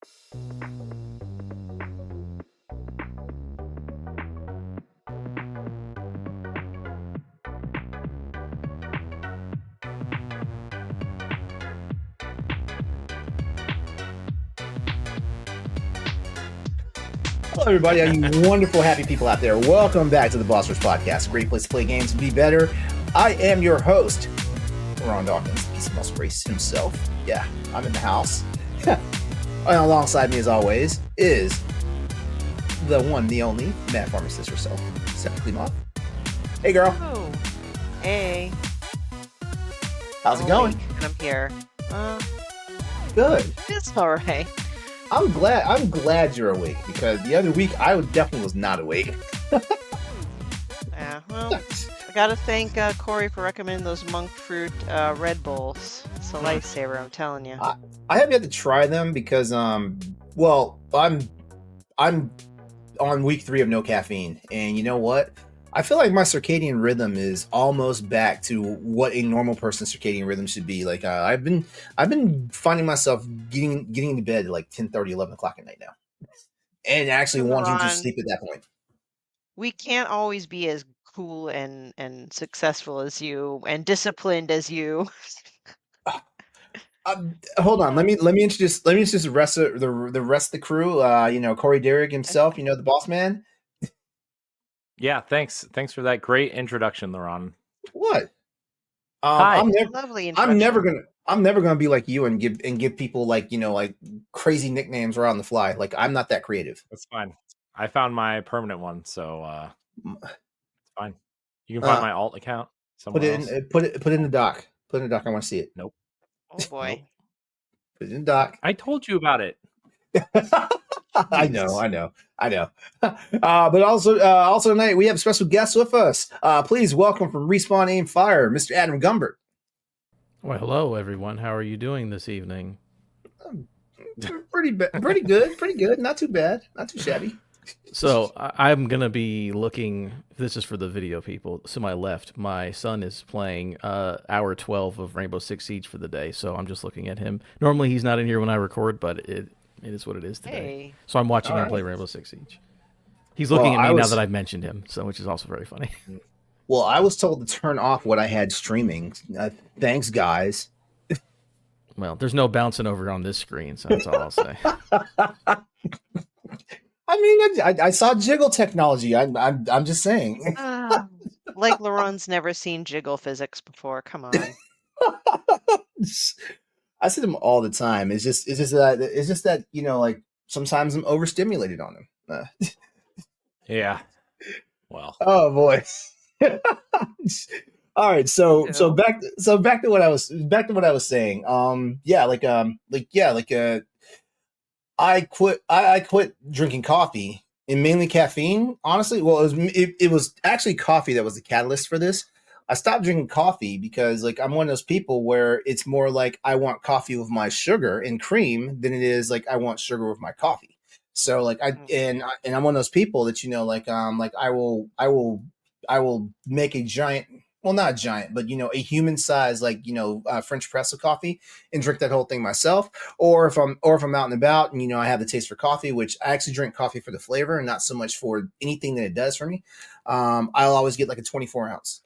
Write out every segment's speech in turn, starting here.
Hello, everybody, all you wonderful, happy people out there. Welcome back to the Bossers Podcast, a great place to play games and be better. I am your host, LeRon Dawkins, piece of muscle race himself. Yeah, I'm in the house. And alongside me, as always, is the one, the only, Matt Pharmacist herself, Stephanie Klimoff. Hey, girl. Oh, hey. How's it going? I'm here. Good. It's all right. I'm glad you're awake, because the other week I definitely was not awake. Yeah, well, I gotta thank Corey for recommending those monk fruit Red Bulls. It's a lifesaver, I'm telling you. I have yet to try them because, well, I'm on week 3 of no caffeine, and you know what? I feel like my circadian rhythm is almost back to what a normal person's circadian rhythm should be. Like I've been finding myself getting into bed at like 10:30, 11 o'clock at night now, and actually wanting to sleep at that point. We can't always be as cool and successful as you and disciplined as you. Hold on, let me introduce the rest of the crew. Corey Derrick himself, the boss man. Yeah, thanks for that great introduction, LeRon. What? Hi. Lovely introduction. I'm never gonna be like you and give people like crazy nicknames around the fly. Like, I'm not that creative. That's fine. I found my permanent one, so it's fine. You can find my alt account somewhere else. Put it in the doc. Put it in the doc. I want to see it. Nope. Oh boy. Nope. Put it in the doc. I told you about it. I know. But also tonight we have special guests with us. Please welcome from Respawn Aim Fire, Mr. Adam Gumbert. Well, hello everyone. How are you doing this evening? Pretty good. Not too bad. Not too shabby. So I'm gonna be looking. This is for the video people. To my left, my son is playing hour 12 of Rainbow Six Siege for the day. So I'm just looking at him. Normally he's not in here when I record, but it is what it is today. Hey. So I'm watching him play Rainbow Six Siege. He's looking at me now that I've mentioned him, so which is also very funny. Well, I was told to turn off what I had streaming. Thanks, guys. Well, there's no bouncing over on this screen, so that's all I'll say. I mean, I saw jiggle technology. I'm just saying. Like LeRon's never seen jiggle physics before. Come on. I see them all the time. It's just that like sometimes I'm overstimulated on them. Yeah. Well. Oh boy. All right. So back to what I was saying. I quit drinking coffee, and mainly caffeine. Honestly, well, it was actually coffee that was the catalyst for this. I stopped drinking coffee because like I'm one of those people where it's more like I want coffee with my sugar and cream than it is like I want sugar with my coffee. So like I'm one of those people that I will make a giant, well, not a giant, but a human size French press of coffee and drink that whole thing myself. Or if I'm out and about and I have the taste for coffee, which I actually drink coffee for the flavor and not so much for anything that it does for me. I'll always get like a 24-ounce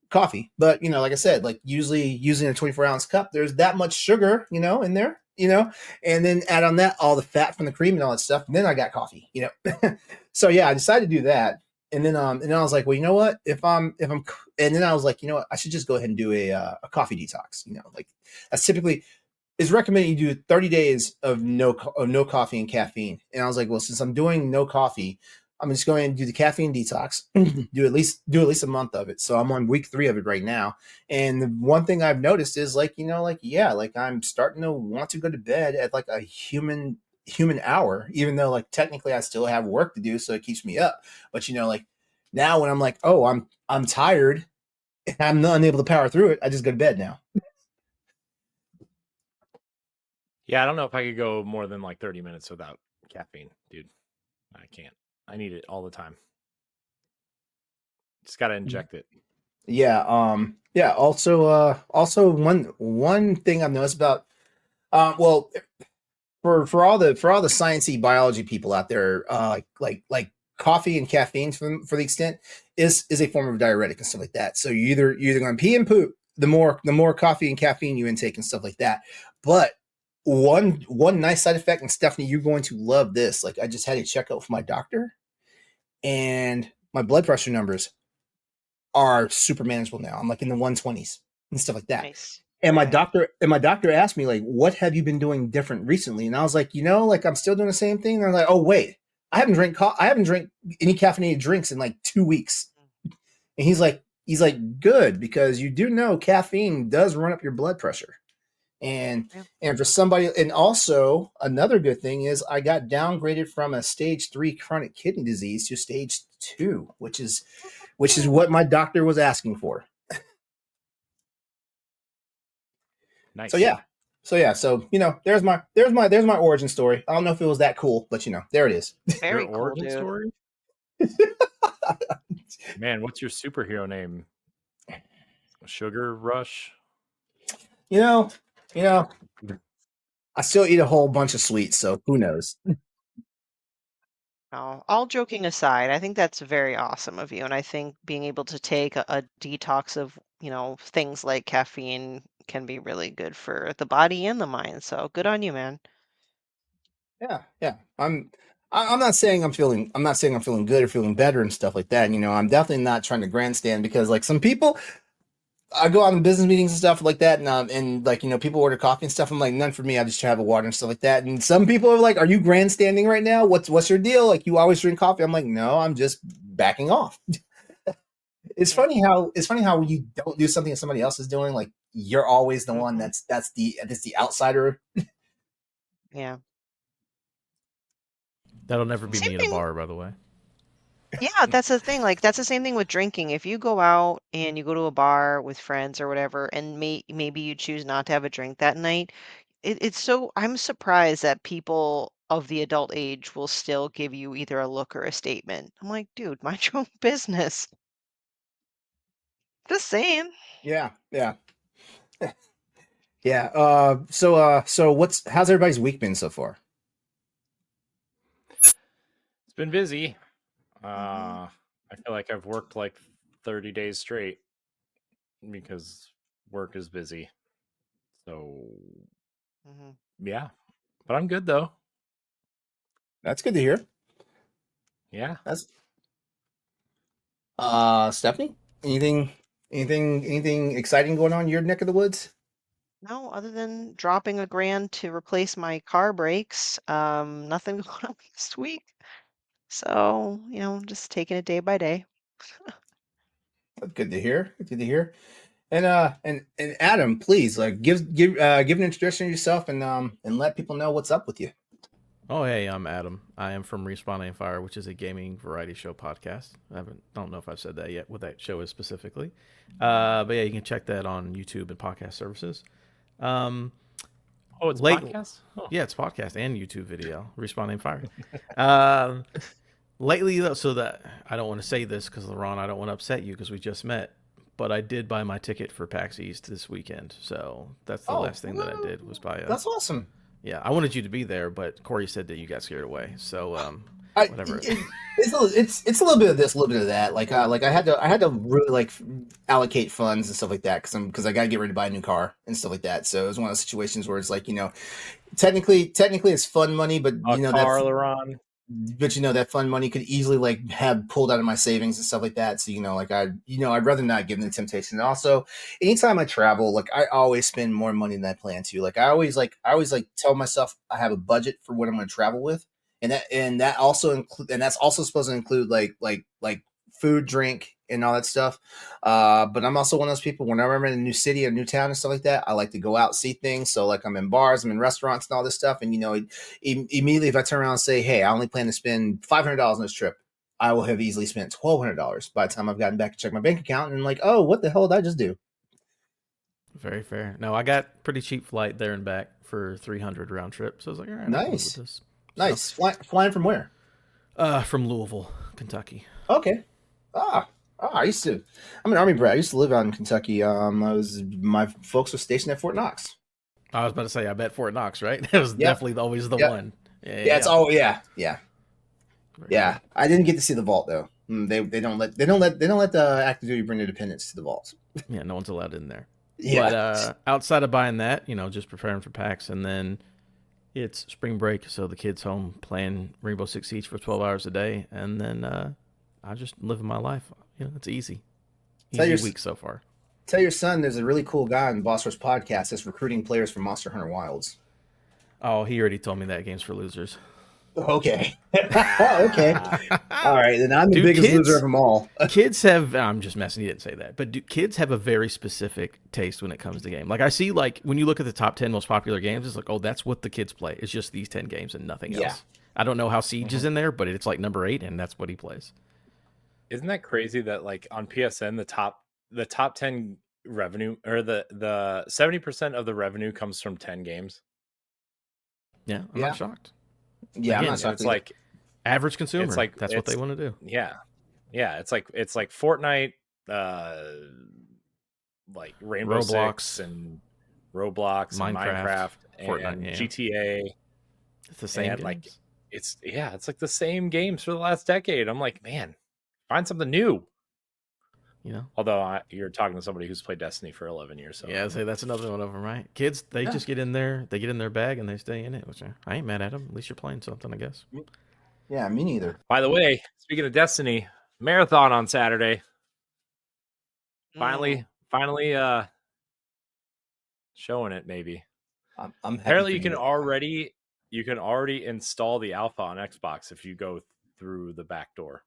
coffee, but like I said, like usually using a 24-ounce cup, there's that much sugar, in there, and then add on that all the fat from the cream and all that stuff. And then I got coffee, So yeah, I decided to do that. And then I was like, well, you know what? And then I was like, I should just go ahead and do a coffee detox. Like that's typically is recommended you do 30 days of no coffee and caffeine. And I was like, well, since I'm doing no coffee, I'm just going to do the caffeine detox, do at least a month of it. So I'm on week 3 of it right now. And the one thing I've noticed is I'm starting to want to go to bed at like a human hour, even though like technically I still have work to do. So it keeps me up. But like now when I'm like, oh, I'm tired and I'm not unable to power through it, I just go to bed now. Yeah, I don't know if I could go more than like 30 minutes without caffeine, dude. I can't. I need it all the time. Just got to inject it. Yeah. Also one thing I've noticed about, well, for all the sciencey biology people out there, like coffee and caffeine for the extent is a form of diuretic and stuff like that. So you're either going to pee and poop the more coffee and caffeine you intake and stuff like that. But one nice side effect, and Stephanie, you're going to love this. Like I just had a checkup for my doctor, and my blood pressure numbers are super manageable now. I'm like in the 120s and stuff like that. Nice. And my doctor asked me, like, what have you been doing different recently? And I was like, like I'm still doing the same thing. And they're like, oh wait, I haven't drank any caffeinated drinks in like 2 weeks. And he's like, good, because you do know caffeine does run up your blood pressure. And for somebody, and also another good thing is I got downgraded from a stage 3 chronic kidney disease to stage 2, which is what my doctor was asking for. Nice. So yeah. So there's my origin story. I don't know if it was that cool, but there it is. Very Your cool, origin dude. story? Man, what's your superhero name? Sugar Rush? I still eat a whole bunch of sweets, so who knows? No, all joking aside, I think that's very awesome of you. And I think being able to take a detox of, things like caffeine can be really good for the body and the mind. So good on you, man. Yeah. I'm not saying I'm feeling good or feeling better and stuff like that. I'm definitely not trying to grandstand, because like some people, I go out in business meetings and stuff like that, and like people order coffee and stuff. I'm like, none for me. I just have a water and stuff like that. And some people are like, "Are you grandstanding right now? What's your deal? Like, you always drink coffee?" I'm like, "No, I'm just backing off." It's funny how when you don't do something that somebody else is doing, like you're always the one that's the outsider. Yeah. That'll never be Same me in a thing. bar, by the way. Yeah, that's the thing. Like that's the same thing with drinking. If you go out and you go to a bar with friends or whatever, and maybe you choose not to have a drink that night, I'm surprised that people of the adult age will still give you either a look or a statement. I'm like, dude, mind your own business. Just saying. Yeah. Yeah. So how's everybody's week been so far? It's been busy. Mhm. I feel like I've worked like 30 days straight because work is busy. So Mhm. yeah, but I'm good though. That's good to hear. Yeah. That's Stephanie, anything exciting going on in your neck of the woods? No, other than dropping $1,000 to replace my car brakes, nothing going on this week. So, just taking it day by day. Good to hear. Good to hear. And Adam, please give an introduction to yourself and let people know what's up with you. Oh, hey, I'm Adam. I am from Respawning Fire, which is a gaming variety show podcast. Don't know if I've said that yet, what that show is specifically. But yeah, you can check that on YouTube and podcast services. Oh, it's late, podcast? Oh. Yeah, it's podcast and YouTube video. Respawning Fire. Lately, though, so that I don't want to say this because LeRon, I don't want to upset you because we just met. But I did buy my ticket for PAX East this weekend, so that's the last thing that I did was buy. That's awesome. Yeah, I wanted you to be there, but Corey said that you got scared away. So whatever. It's a little bit of this, a little bit of that. Like I had to really like allocate funds and stuff like that because I got to get ready to buy a new car and stuff like that. So it was one of those situations where it's like technically it's fun money, but car, LeRon. But that fun money could easily like have pulled out of my savings and stuff like that. So I'd rather not give them the temptation. And also, anytime I travel, like I always spend more money than I plan to. Like I always tell myself I have a budget for what I'm going to travel with, and that's also supposed to include like food, drink, and all that stuff. But I'm also one of those people, whenever I'm in a new city, a new town, and stuff like that, I like to go out, see things. So like I'm in bars, I'm in restaurants, and all this stuff. And immediately if I turn around and say, "Hey, I only plan to spend $500 on this trip," I will have easily spent $1,200 by the time I've gotten back to check my bank account. And like, oh, what the hell did I just do? Very fair. No, I got pretty cheap flight there and back for $300 round trip. So I was like, all right, nice, with this. Nice. So, flying from where? From Louisville, Kentucky. Okay. I used to. I'm an Army brat. I used to live out in Kentucky. My folks were stationed at Fort Knox. I was about to say, I bet Fort Knox, right? It was definitely always the one. Yeah, it's all yeah. Very good. I didn't get to see the vault though. They don't let the active duty bring their dependents to the vault. Yeah, no one's allowed in there. Yeah. But outside of buying that, just preparing for PAX, and then it's spring break, so the kids home playing Rainbow Six Siege for 12 hours a day, and then I just living my life. It's easy week so far. Tell your son there's a really cool guy on Boss Rush Podcast that's recruiting players for Monster Hunter Wilds. Oh, he already told me that game's for losers. Okay. Okay. All right. Then I'm the biggest loser of them all. Kids have, I'm just messing. You didn't say that. But kids have a very specific taste when it comes to game. Like I see, when you look at the top 10 most popular games, it's like, oh, that's what the kids play. It's just these 10 games and nothing else. I don't know how Siege is in there, but it's like number 8, and that's what he plays. Isn't that crazy that on PSN, the top 10 revenue, or the 70% of the revenue comes from 10 games? Yeah, I'm not shocked. Yeah, again, I'm not shocked. It's like average consumer. It's like that's what they want to do. Yeah, it's like Fortnite, like Rainbow Six and Roblox, Minecraft and Fortnite, GTA. It's the same. And it's like the same games for the last decade. I'm like, man, find something new. Although you're talking to somebody who's played Destiny for 11 years. So yeah, I'd say that's another one of them, right? Kids, they just get in there, they get in their bag, and they stay in it, which I ain't mad at them. At least you're playing something, I guess. Yeah, me neither. By the way, speaking of Destiny, marathon on Saturday. Finally, showing it. Maybe. I'm apparently you can already install the alpha on Xbox if you go through the back door.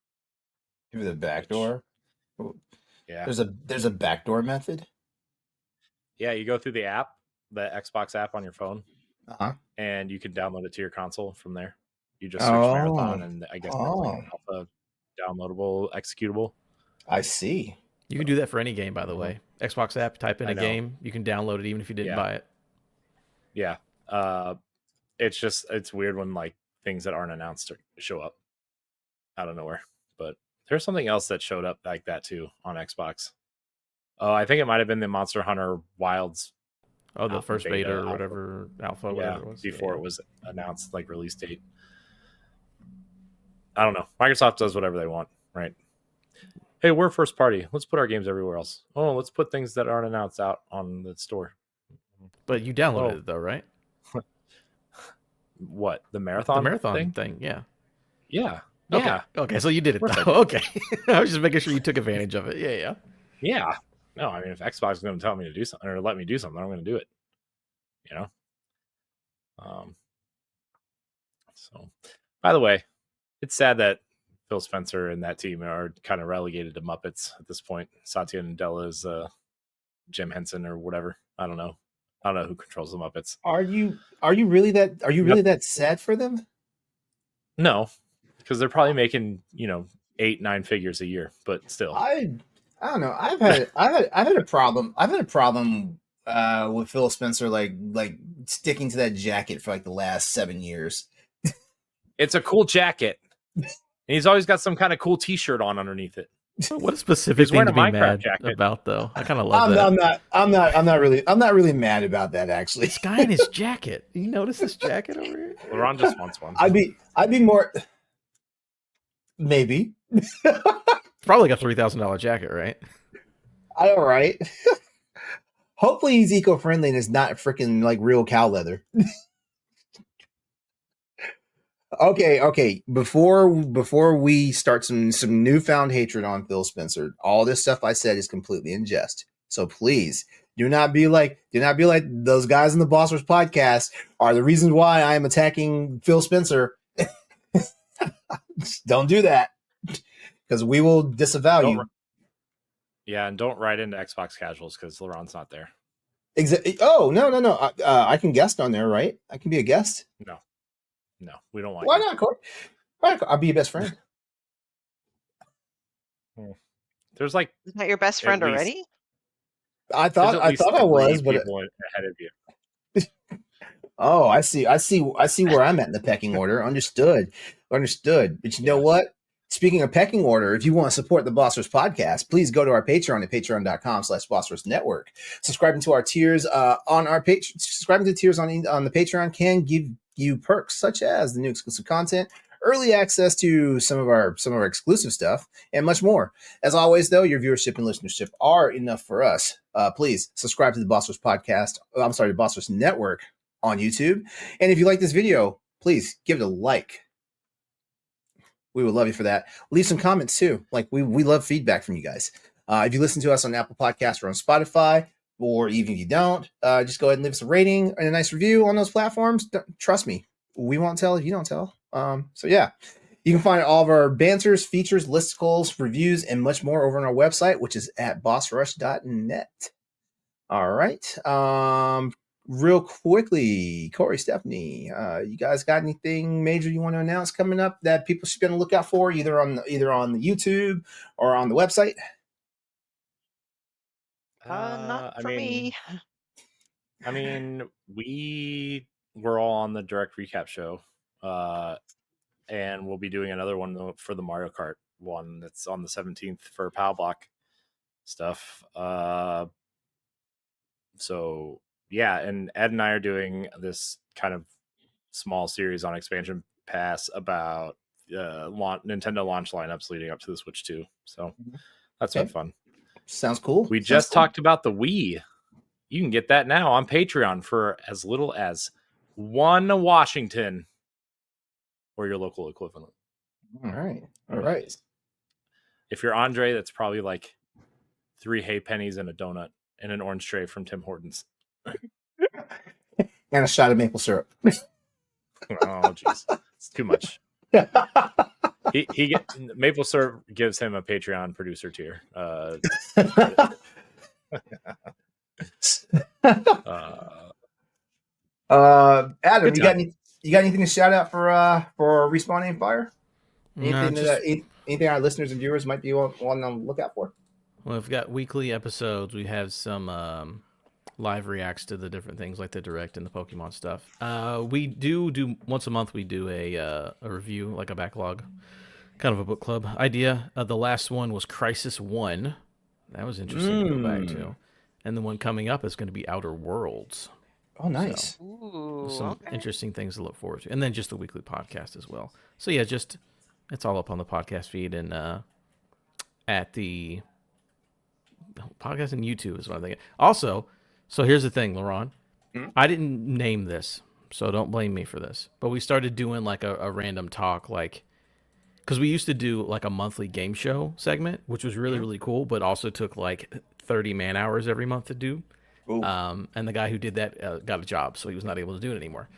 Through the back door. Yeah, there's a backdoor method. Yeah, you go through the app, the Xbox app on your phone, and you can download it to your console from there. You just search marathon, and I guess that's like an alpha downloadable executable. I see. You can do that for any game, by the way. Xbox app, type in a game, you can download it even if you didn't buy it. Yeah, it's weird when things that aren't announced show up out of nowhere, but. There's something else that showed up like that too on Xbox. Oh, I think it might have been the Monster Hunter Wilds. Oh, the first beta or whatever, alpha, whatever it was. Before it was announced, release date. I don't know. Microsoft does whatever they want, right? Hey, we're first party. Let's put our games everywhere else. Oh, let's put things that aren't announced out on the store. But you downloaded it though, right? What? The marathon thing? Yeah. Yeah. Okay. Yeah. Okay, so you did it though. Okay. I was just making sure you took advantage of it. Yeah. Yeah. No, I mean, if Xbox is going to tell me to do something or let me do something, I'm going to do it. So, by the way, it's sad that Phil Spencer and that team are kind of relegated to Muppets at this point. Satya Nadella is Jim Henson or whatever. I don't know who controls the Muppets. Are you really that sad for them? No. Because they're probably making 8-9 figures a year, but still, I don't know. I've had a problem. I've had a problem with Phil Spencer, like sticking to that jacket for the last 7 years. It's a cool jacket, and he's always got some kind of cool T-shirt on underneath it. What a specific thing to be mad about, though. I kind of love that. I'm not really mad about that, actually. This guy in his jacket. You notice this jacket over here? LeRon just wants one. I'd be more. Maybe. It's probably like a $3,000 jacket, right? All right. Hopefully he's eco-friendly and it's not freaking real cow leather. Okay. Before we start some newfound hatred on Phil Spencer, all this stuff I said is completely in jest. So please do not be like those guys in the Boss Rush podcast are the reason why I am attacking Phil Spencer. Don't do that, because we will disavow you. Yeah, and don't write into Xbox Casuals because LeRon's not there. Oh, no. I can guest on there, right? I can be a guest. No, we don't want. Why not, Corey? I'll be your best friend. There's Isn't that your best friend already? I thought I was, but ahead of you. Oh, I see where I'm at in the pecking order. Understood. But you know what? Speaking of pecking order, if you want to support the Boss Rush podcast, please go to our Patreon at patreon.com/BossRushNetwork. Subscribing to our tiers on our page, subscribing to tiers on the Patreon can give you perks such as the new exclusive content, early access to some of our exclusive stuff, and much more. As always, though, your viewership and listenership are enough for us. Please subscribe to the Boss Rush podcast. I'm sorry, the Boss Rush Network on YouTube. And if you like this video, please give it a like. We would love you for that. Leave some comments too. Like we love feedback from you guys. If you listen to us on Apple Podcasts or on Spotify, or even if you don't, just go ahead and leave us a rating and a nice review on those platforms. Trust me, we won't tell if you don't tell. So yeah, you can find all of our banters, features, listicles, reviews, and much more over on our website, which is at bossrush.net. All right. Real quickly, Corey, Stephanie, you guys got anything major you want to announce coming up that people should be on the lookout for, either on the YouTube or on the website? Not for me. I mean, we were all on the direct recap show, and we'll be doing another one for the Mario Kart one that's on the 17th for PAL Block stuff. So yeah, and Ed and I are doing this kind of small series on Expansion Pass about Nintendo launch lineups leading up to the Switch 2. So that's been fun. Sounds cool. We just talked about the Wii. You can get that now on Patreon for as little as $1 Washington or your local equivalent. All right. If you're Andre, that's probably like 3 hay pennies and a donut and an orange tray from Tim Hortons. And a shot of maple syrup. Oh, jeez. It's too much. Maple syrup gives him a Patreon producer tier. Adam, you got anything to shout out for Respawn Aim Fire? Anything our listeners and viewers might be on to look out for? Well, we've got weekly episodes. We have some live reacts to the different things like the Direct and the Pokemon stuff. We do once a month. We do a review, like a backlog, kind of a book club idea. The last one was Crisis 1. That was interesting to go back to. And the one coming up is going to be Outer Worlds. Oh, nice. Ooh, some interesting things to look forward to. And then just the weekly podcast as well. So yeah, it's all up on the podcast feed and at the podcast and YouTube is what I'm thinking. Also, so here's the thing, LeRon. I didn't name this, so don't blame me for this. But we started doing like a random talk, like, because we used to do like a monthly game show segment, which was really, really cool, but also took like 30 man hours every month to do. And the guy who did that got a job, so he was not able to do it anymore.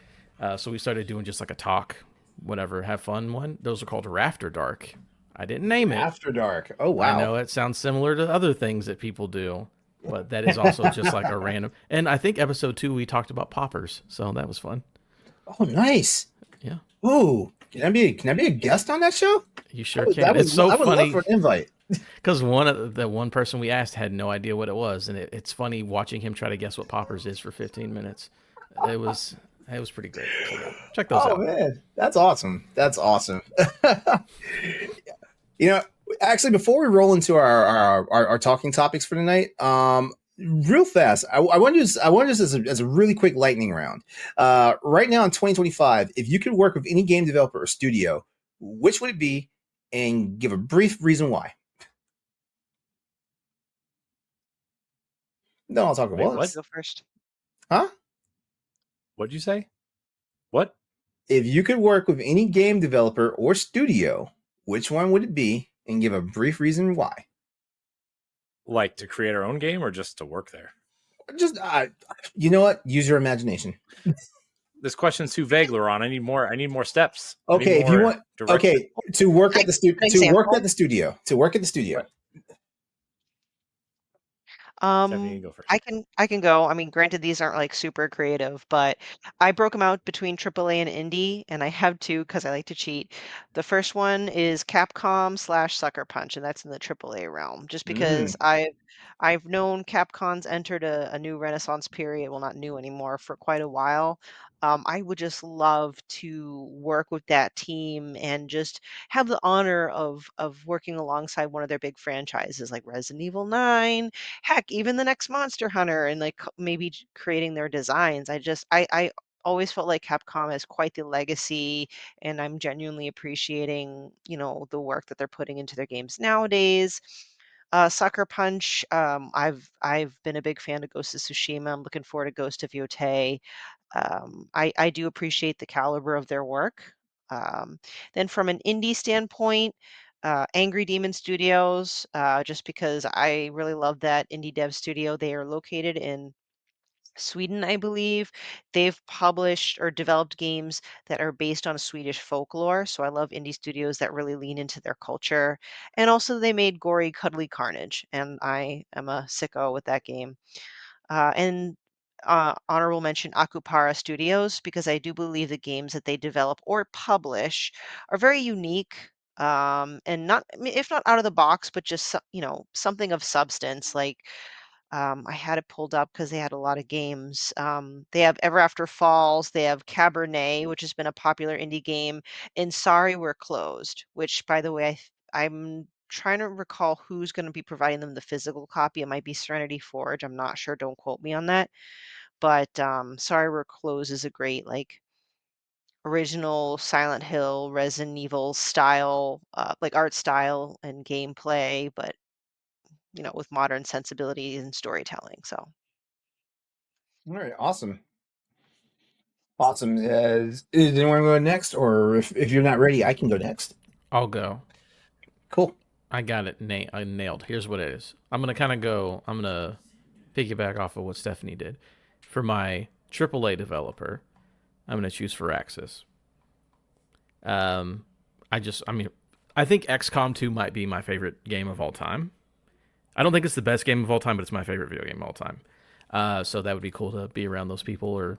So we started doing just like a talk, whatever, have fun one. Those are called Rafter Dark. I didn't name it. After Dark. Oh, wow. I know it sounds similar to other things that people do, but that is also just like a random. And I think episode 2 we talked about poppers, so that was fun. Oh, nice. Yeah. Ooh, can I be a guest on that show? You sure can. It's so funny. I would love for an invite. Because one person we asked had no idea what it was, and it's funny watching him try to guess what poppers is for 15 minutes. It was pretty great. So check those out. Oh man, that's awesome. That's awesome. Actually, before we roll into our talking topics for tonight, real fast, I want to use this as a really quick lightning round. Right now in 2025, if you could work with any game developer or studio, which would it be, and give a brief reason why? No, I'll talk about Wait, what? Go first. Huh? What'd you say? What? If you could work with any game developer or studio, which one would it be, and give a brief reason why? Like to create our own game or just to work there? Just, you know what? Use your imagination. This question's too vague, LeRon. I need more steps. Okay, if you want, direction. to work at the studio, Stephanie, you go first. I can go. I mean, granted, these aren't like super creative, but I broke them out between AAA and indie, and I have two because I like to cheat. The first one is Capcom / Sucker Punch, and that's in the AAA realm. Just because I've I've known Capcom's entered a new renaissance period. Well, not new anymore for quite a while. I would just love to work with that team and just have the honor of working alongside one of their big franchises like Resident Evil 9, heck, even the next Monster Hunter, and like maybe creating their designs. I always felt like Capcom has quite the legacy, and I'm genuinely appreciating, the work that they're putting into their games nowadays. Sucker Punch, I've been a big fan of Ghost of Tsushima. I'm looking forward to Ghost of Yotei. I do appreciate the caliber of their work. Um, then from an indie standpoint, Angry Demon Studios, just because I really love that indie dev studio. They are located in Sweden, I believe. They've published or developed games that are based on Swedish folklore. So I love indie studios that really lean into their culture. And also, they made Gory Cuddly Carnage, and I am a sicko with that game. And honorable mention Akupara Studios, because I do believe the games that they develop or publish are very unique. And not, I mean, if not out of the box, but just something of substance. Like I had it pulled up because they had a lot of games. They have Ever After Falls, they have Cabernet, which has been a popular indie game, and Sorry We're Closed, which, by the way, I'm trying to recall who's going to be providing them the physical copy. It might be Serenity Forge. I'm not sure. Don't quote me on that. But Sorry We're Closed is a great, like, original Silent Hill, Resident Evil style, like art style and gameplay, but with modern sensibility and storytelling. So. All right, awesome. Awesome. Is anyone going next? Or if you're not ready, I can go next. I'll go. Cool. I got it. I nailed. Here's what it is. I'm gonna piggyback off of what Stephanie did. For my AAA developer, I'm gonna choose Firaxis. Um, I think XCOM 2 might be my favorite game of all time. I don't think it's the best game of all time, but it's my favorite video game of all time. So that would be cool to be around those people, or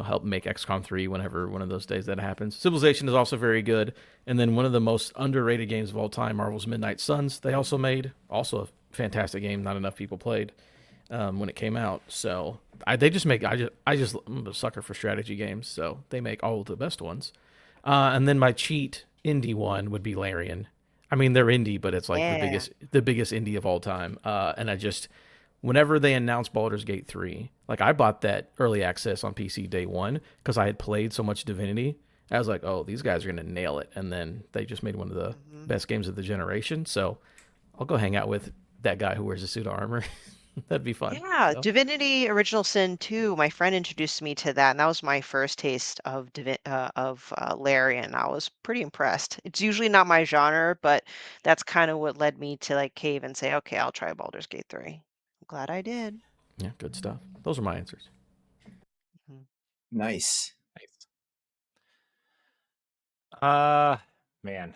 help make XCOM 3 whenever one of those days that happens. Civilization is also very good. And then one of the most underrated games of all time, Marvel's Midnight Suns, they also made. Also a fantastic game, not enough people played when it came out. So I'm a sucker for strategy games, so they make all of the best ones. And then my cheat indie one would be Larian. I mean, they're indie, but it's like Yeah. the biggest indie of all time. And whenever they announced Baldur's Gate 3, like I bought that early access on PC day one because I had played so much Divinity. I was like, oh, these guys are going to nail it. And then they just made one of the Mhm. best games of the generation. So I'll go hang out with that guy who wears a suit of armor. That'd be fun. Yeah, So, Divinity Original Sin 2, my friend introduced me to that, and that was my first taste of Larian. I was pretty impressed. It's usually not my genre, but that's kind of what led me to like cave and say, okay, I'll try Baldur's Gate 3. I'm glad I did. yeah, good stuff. Those are my answers. Mhm. Nice. Nice. Man,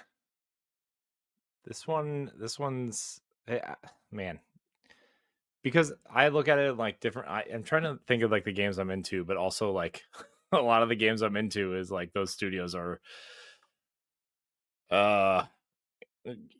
this one's man, because I look at it like different. I'm trying to think of like the games I'm into, but also like a lot of the games I'm into is like those studios are uh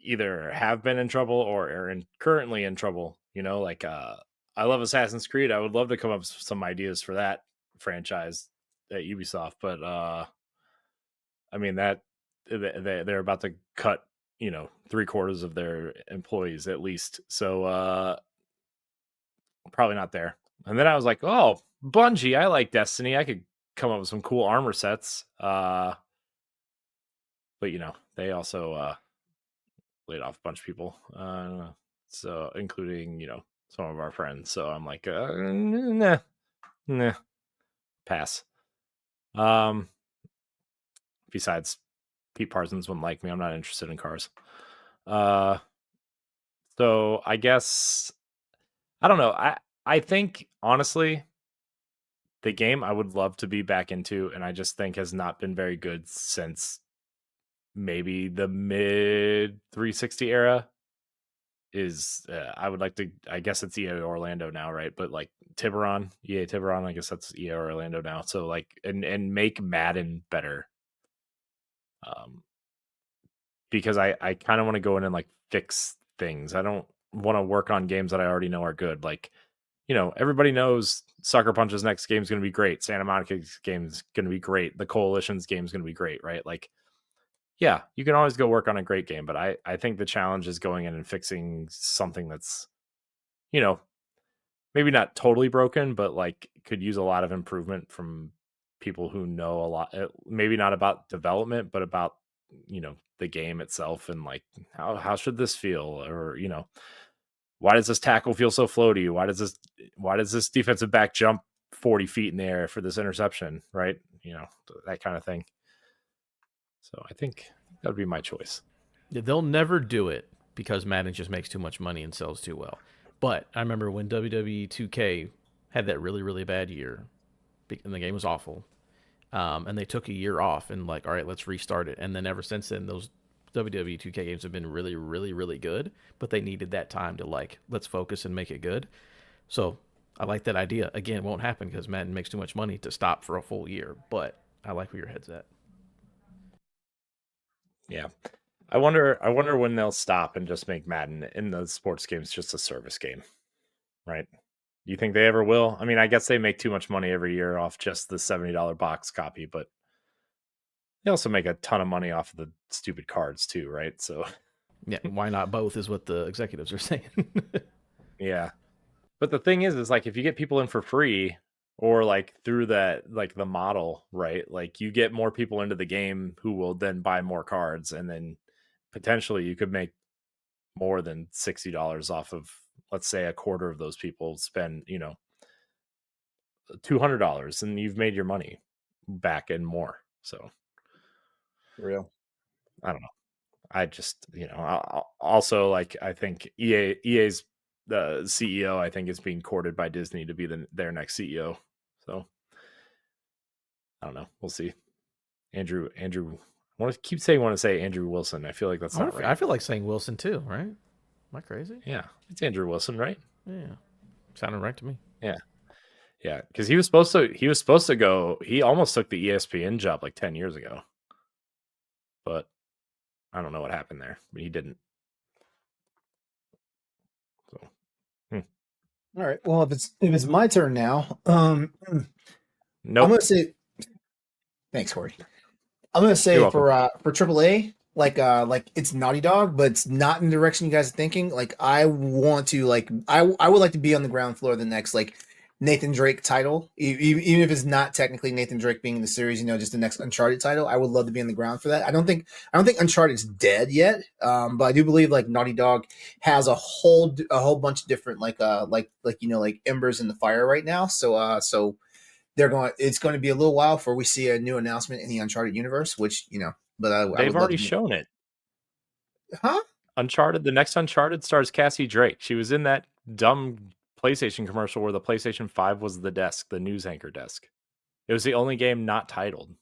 either have been in trouble or are currently in trouble. Like I love Assassin's Creed. I would love to come up with some ideas for that franchise at Ubisoft, but I mean that they're about to cut 3/4 of their employees at least. So probably not there. And then I was like, oh, Bungie, I like Destiny. I could come up with some cool armor sets. But they also laid off a bunch of people. So including, some of our friends. So I'm like, nah, pass. Besides, Pete Parsons wouldn't like me. I'm not interested in cars. So I guess I don't know. I think honestly, the game I would love to be back into, and I just think has not been very good since maybe the mid 360 era. Is I would like to. I guess it's EA Orlando now, right? But like Tiburon, EA Tiburon. I guess that's EA Orlando now. So like, and make Madden better. Because I kind of want to go in and like fix things. I don't want to work on games that I already know are good. Like, everybody knows Sucker Punch's next game is going to be great. Santa Monica's game is going to be great. The Coalition's game is going to be great, right? Like, yeah, you can always go work on a great game, but I think the challenge is going in and fixing something that's, maybe not totally broken, but like could use a lot of improvement from people who know a lot, maybe not about development, but about, the game itself, and like, how should this feel? Or, why does this tackle feel so floaty? Why does this defensive back jump 40 feet in the air for this interception? Right. That kind of thing. So I think that would be my choice. They'll never do it because Madden just makes too much money and sells too well. But I remember when WWE 2K had that really, really bad year, and the game was awful, and they took a year off and like, all right, let's restart it. And then ever since then, those WWE 2K games have been really, really, really good, but they needed that time to like, let's focus and make it good. So I like that idea. Again, it won't happen because Madden makes too much money to stop for a full year, but I like where your head's at. Yeah. I wonder when they'll stop and just make Madden in the sports games just a service game, right? Do you think they ever will? I mean, I guess they make too much money every year off just the $70 box copy, but they also make a ton of money off of the stupid cards too, right? So yeah, why not both is what the executives are saying. Yeah. But the thing is like if you get people in for free or like through that, like the model, right? Like you get more people into the game who will then buy more cards, and then potentially you could make more than $60 off of, let's say, a quarter of those people spend, $200, and you've made your money back and more. So For real. I don't know. I just, also like, I think EA's the CEO, I think is being courted by Disney to be their next CEO. So I don't know. We'll see. Andrew, I want to say Andrew Wilson. I feel like that's not right. I feel like saying Wilson too, right? Am I crazy? Yeah. It's Andrew Wilson, right? Yeah. Sounded right to me. Yeah. Yeah. Cause he was supposed to go, he almost took the ESPN job like 10 years ago, but I don't know what happened there, but he didn't. So, All right. Well, if it's my turn now, nope. I'm gonna say thanks, Corey. I'm gonna say for AAA, like it's Naughty Dog, but it's not in the direction you guys are thinking. Like I want to I would like to be on the ground floor of the next like Nathan Drake title, even if it's not technically Nathan Drake being in the series, just the next Uncharted title. I would love to be on the ground for that. I don't think Uncharted's dead yet, but I do believe like Naughty Dog has a whole bunch of different like embers in the fire right now. So it's going to be a little while before we see a new announcement in the Uncharted universe, which but they've already shown it. Huh? Uncharted, the next Uncharted stars Cassie Drake. She was in that dumb PlayStation commercial where the PlayStation 5 was the desk, the news anchor desk. It was the only game not titled.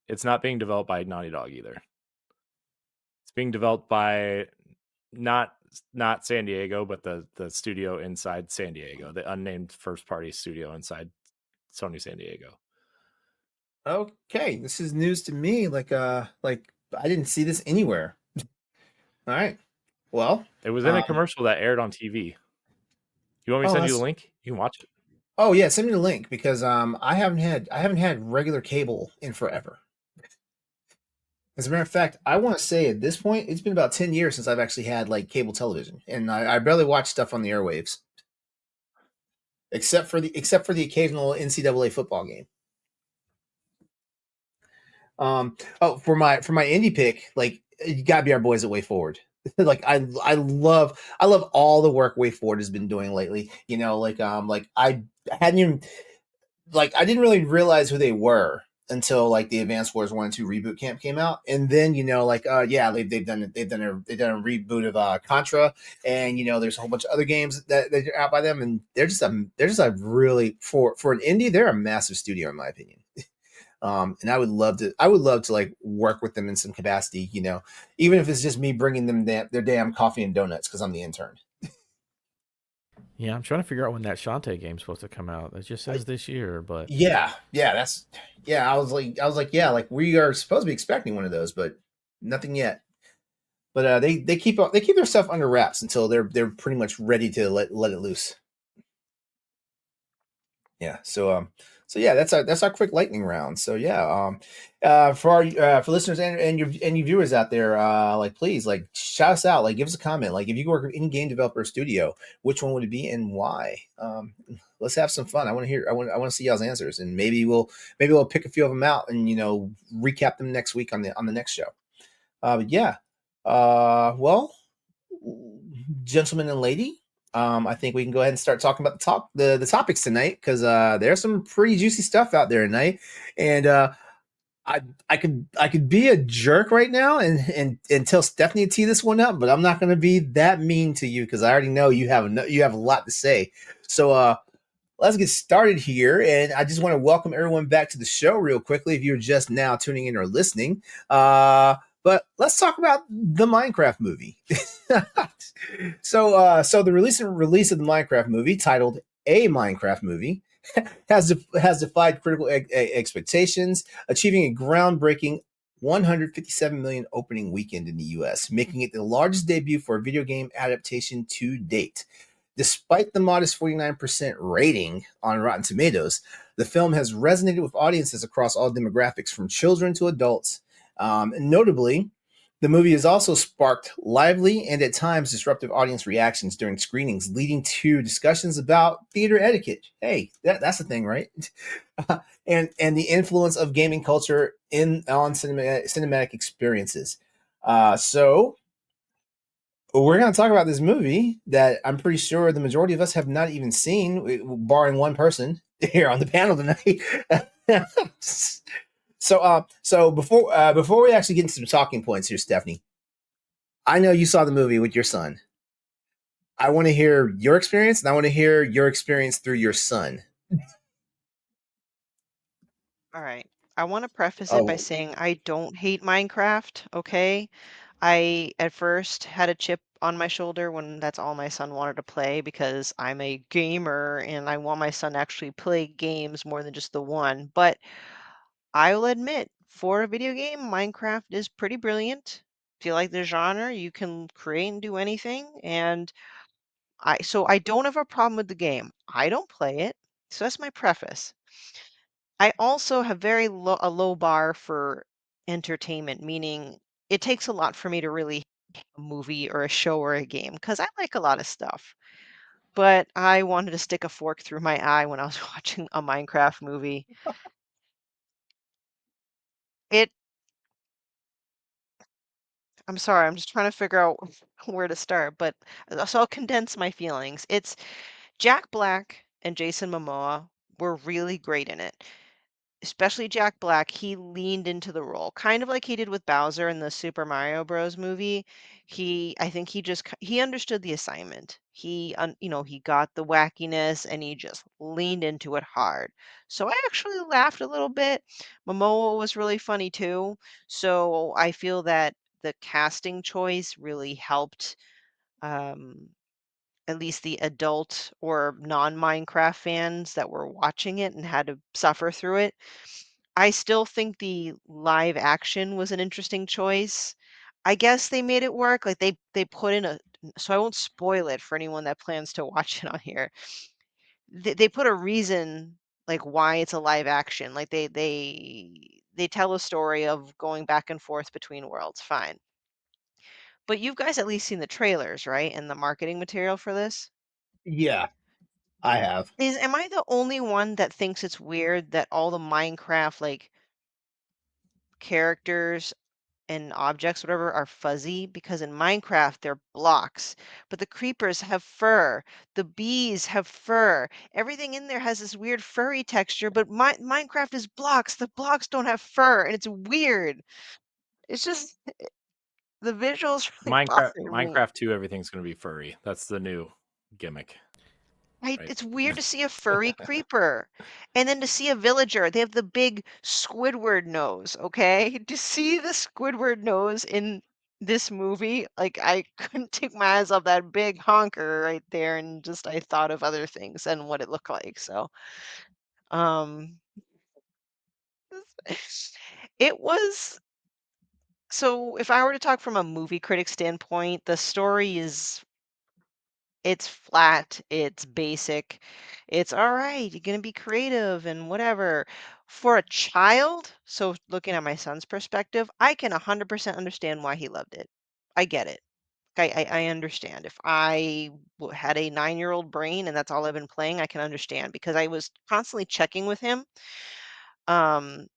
It's not being developed by Naughty Dog either. It's being developed by not San Diego, but the studio inside San Diego, the unnamed first party studio inside Sony San Diego. Okay, this is news to me. Like I didn't see this anywhere. All right. Well, it was in a commercial that aired on TV. You want me to send you the link? You can watch it. Oh yeah, send me the link because I haven't had regular cable in forever. As a matter of fact, I want to say at this point it's been about 10 years since I've actually had like cable television, and I barely watch stuff on the airwaves, except for the occasional NCAA football game. For my indie pick, like you gotta be our boys at Way Forward. Like I love all the work Way Forward has been doing lately. I hadn't even I didn't really realize who they were until like the Advanced Wars 1 and 2 reboot camp came out, and then they've done a reboot of Contra, and there's a whole bunch of other games that are out by them, and they're just a really for an indie, they're a massive studio in my opinion. And I would love to like work with them in some capacity, even if it's just me bringing them their damn coffee and donuts because I'm the intern. Yeah, I'm trying to figure out when that Shantae game's supposed to come out. It just says this year, but I was like, yeah, like we are supposed to be expecting one of those, but nothing yet. but they keep their stuff under wraps until they're pretty much ready to let it loose. Yeah. So yeah, that's our quick lightning round. So yeah, for our for listeners and your viewers out there, like please like shout us out, like give us a comment, like if you work with any game developer or studio, which one would it be and why? Let's have some fun. I want to hear. I want to see y'all's answers, and maybe we'll pick a few of them out and recap them next week on the next show. But yeah, well, gentlemen and lady, I think we can go ahead and start talking about the topics tonight because there's some pretty juicy stuff out there tonight, and I could be a jerk right now and tell Stephanie to tee this one up, but I'm not going to be that mean to you because I already know you have a lot to say. So let's get started here. And I just want to welcome everyone back to the show real quickly if you're just now tuning in or listening. But let's talk about the Minecraft movie. So the recent release of the Minecraft movie, titled A Minecraft Movie, has defied critical expectations, achieving a groundbreaking 157 million opening weekend in the US, making it the largest debut for a video game adaptation to date. Despite the modest 49% rating on Rotten Tomatoes, the film has resonated with audiences across all demographics, from children to adults. Notably, the movie has also sparked lively and at times disruptive audience reactions during screenings, leading to discussions about theater etiquette. Hey, that's the thing, right? And the influence of gaming culture on cinematic experiences. So we're going to talk about this movie that I'm pretty sure the majority of us have not even seen, barring one person here on the panel tonight. So before we actually get into some talking points here, Stephanie, I know you saw the movie with your son. I want to hear your experience, and I want to hear your experience through your son. All right. I want to preface it by Oh, saying I don't hate Minecraft, okay? I at first had a chip on my shoulder when that's all my son wanted to play because I'm a gamer and I want my son to actually play games more than just the one. But I will admit, for a video game, Minecraft is pretty brilliant. If you like the genre, you can create and do anything. And I don't have a problem with the game. I don't play it. So that's my preface. I also have a low bar for entertainment, meaning it takes a lot for me to really hate a movie or a show or a game because I like a lot of stuff. But I wanted to stick a fork through my eye when I was watching a Minecraft movie. It I'm sorry, I'm just trying to figure out where to start, but so I'll condense my feelings. It's Jack Black and Jason Momoa were really great in it. Especially Jack Black, he leaned into the role, kind of like he did with Bowser in the Super Mario Bros. Movie. I think he understood the assignment. He got the wackiness and he just leaned into it hard. So I actually laughed a little bit. Momoa was really funny too. So I feel that the casting choice really helped um, at least the adult or non-Minecraft fans that were watching it and had to suffer through it. I still think the live action was an interesting choice. I guess they made it work, like, they put in a so I won't spoil it for anyone that plans to watch it on here. They put a reason, like, why it's a live action, like, they tell a story of going back and forth between worlds, fine. But you guys at least seen the trailers, right, and the marketing material for this? yeah, I have. Am I the only one that thinks it's weird that all the Minecraft, like, characters and objects, whatever, are fuzzy? Because in Minecraft, they're blocks, but the creepers have fur, the bees have fur, everything in there has this weird furry texture, but Minecraft is blocks. The blocks don't have fur, and it's weird. It's just the visuals really bother me. Minecraft 2, everything's going to be furry. That's the new gimmick, right? It's weird to see a furry creeper, and then to see a villager. They have the big Squidward nose, okay? To see the Squidward nose in this movie, like, I couldn't take my eyes off that big honker right there, and just I thought of other things and what it looked like, so, um, it was So if I were to talk from a movie critic standpoint, the story is it's flat, it's basic, it's all right, you're gonna be creative and whatever. For a child, so looking at my son's perspective, I can 100% understand why he loved it. I get it. I understand. If had a 9-year-old brain and that's all I've been playing, I can understand because I was constantly checking with him. Um,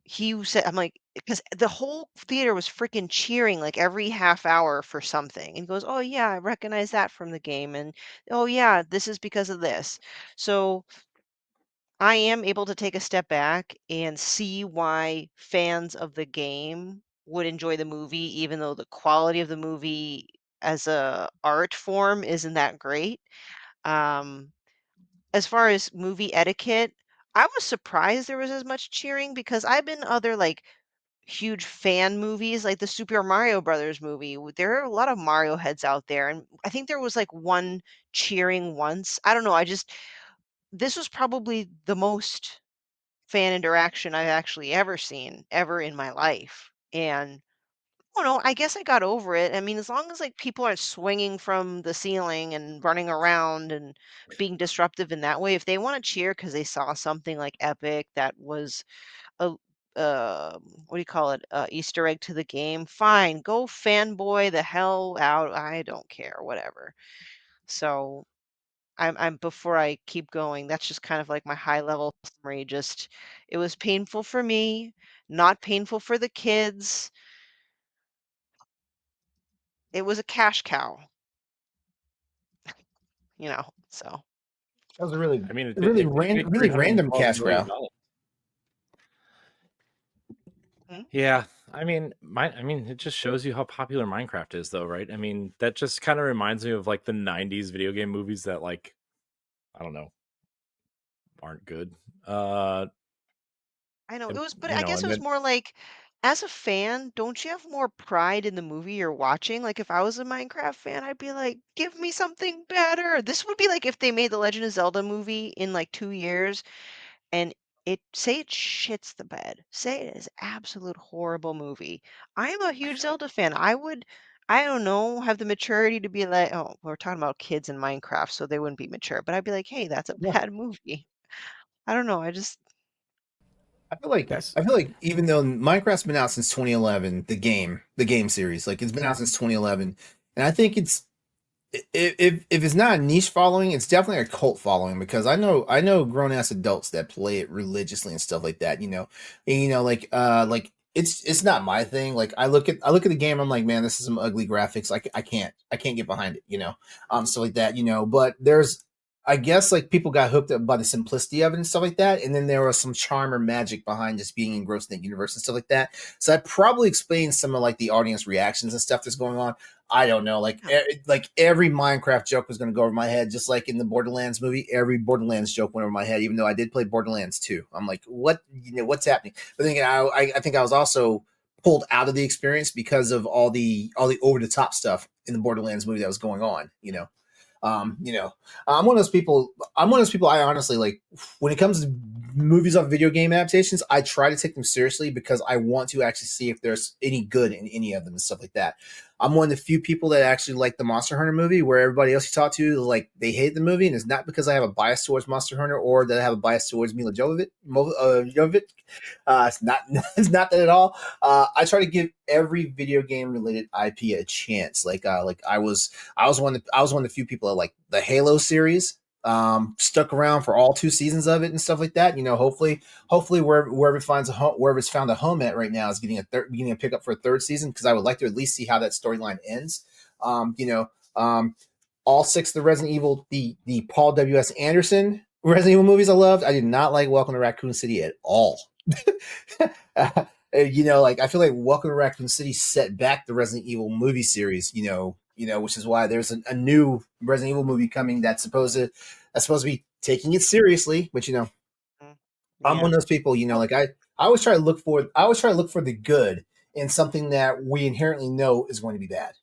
he said, I'm like, because the whole theater was freaking cheering like every half hour for something. And he goes, "Oh, yeah, I recognize that from the game." And, "Oh, yeah, this is because of this." So I am able to take a step back and see why fans of the game would enjoy the movie, even though the quality of the movie as a art form isn't that great. Um, as far as movie etiquette, I was surprised there was as much cheering because I've been other like huge fan movies, like the Super Mario Brothers movie. There are a lot of Mario heads out there, and I think there was like one cheering once. I don't know. This was probably the most fan interaction I've actually ever seen ever in my life. And I don't know, I guess I got over it. I mean, as long as like people aren't swinging from the ceiling and running around and being disruptive in that way, if they want to cheer because they saw something like epic that was a what do you call it? Easter egg to the game. Fine, go fanboy the hell out. I don't care, whatever. So I'm before I keep going, that's just kind of like my high level summary. Just it was painful for me, not painful for the kids. It was a cash cow, so. That was a really, I mean, really it made really random cash grab. $312 million. Mm, Yeah, I mean, it just shows you how popular Minecraft is, though, right? I mean, that just kind of reminds me of like the '90s video game movies that, like, I don't know, aren't good. I know it was, but You I know, guess it and was then more like, as a fan, don't you have more pride in the movie you're watching? Like if I was a Minecraft fan, I'd be like, give me something better. This would be like if they made the Legend of Zelda movie in like 2 years and it shits the bed. Say it is absolute horrible movie. I am a huge Zelda fan. I don't know, have the maturity to be like, oh, we're talking about kids in Minecraft, so they wouldn't be mature. But I'd be like, hey, that's a Yeah. bad movie. I don't know. That's I feel like even though Minecraft's been out since 2011, the game series, like it's been out since 2011, and I think it's if it's not a niche following, it's definitely a cult following because I know grown ass adults that play it religiously and stuff like that. And, like it's not my thing. Like I look at the game, I'm like, man, this is some ugly graphics. I can't get behind it. Stuff like that. But there's I guess like people got hooked up by the simplicity of it and stuff like that, and then there was some charm or magic behind just being engrossed in the universe and stuff like that. So that probably explains some of like the audience reactions and stuff that's going on. I don't know. Yeah. Like every Minecraft joke was going to go over my head, just like in the Borderlands movie. Every Borderlands joke went over my head, even though I did play Borderlands 2. I'm like, what? What's happening? But then again, I think I was also pulled out of the experience because of all the over the top stuff in the Borderlands movie that was going on. Um, you know, I'm one of those people. I'm one of those people. I honestly like when it comes to movies on video game adaptations. I try to take them seriously because I want to actually see if there's any good in any of them and stuff like that. I'm one of the few people that actually like the Monster Hunter movie, where everybody else you talk to like they hate the movie, and it's not because I have a bias towards Monster Hunter or that I have a bias towards Mila Jovovich. It's not. It's not that at all. I try to give every video game related IP a chance. Like I was one of the few people that like the Halo series. Stuck around for all 2 seasons of it and stuff like that. Hopefully wherever it finds a home, wherever it's found a home at right now is getting a pickup for a third season because I would like to at least see how that storyline ends. Um, you know, um, all six of the Resident Evil, the Paul W.S. Anderson Resident Evil movies I loved. I did not like Welcome to Raccoon City at all. Like I feel like Welcome to Raccoon City set back the Resident Evil movie series. Which is why there's a new Resident Evil movie coming that's supposed to be taking it seriously. But Mm, I'm yeah. one of those people. I always try to look for the good in something that we inherently know is going to be bad.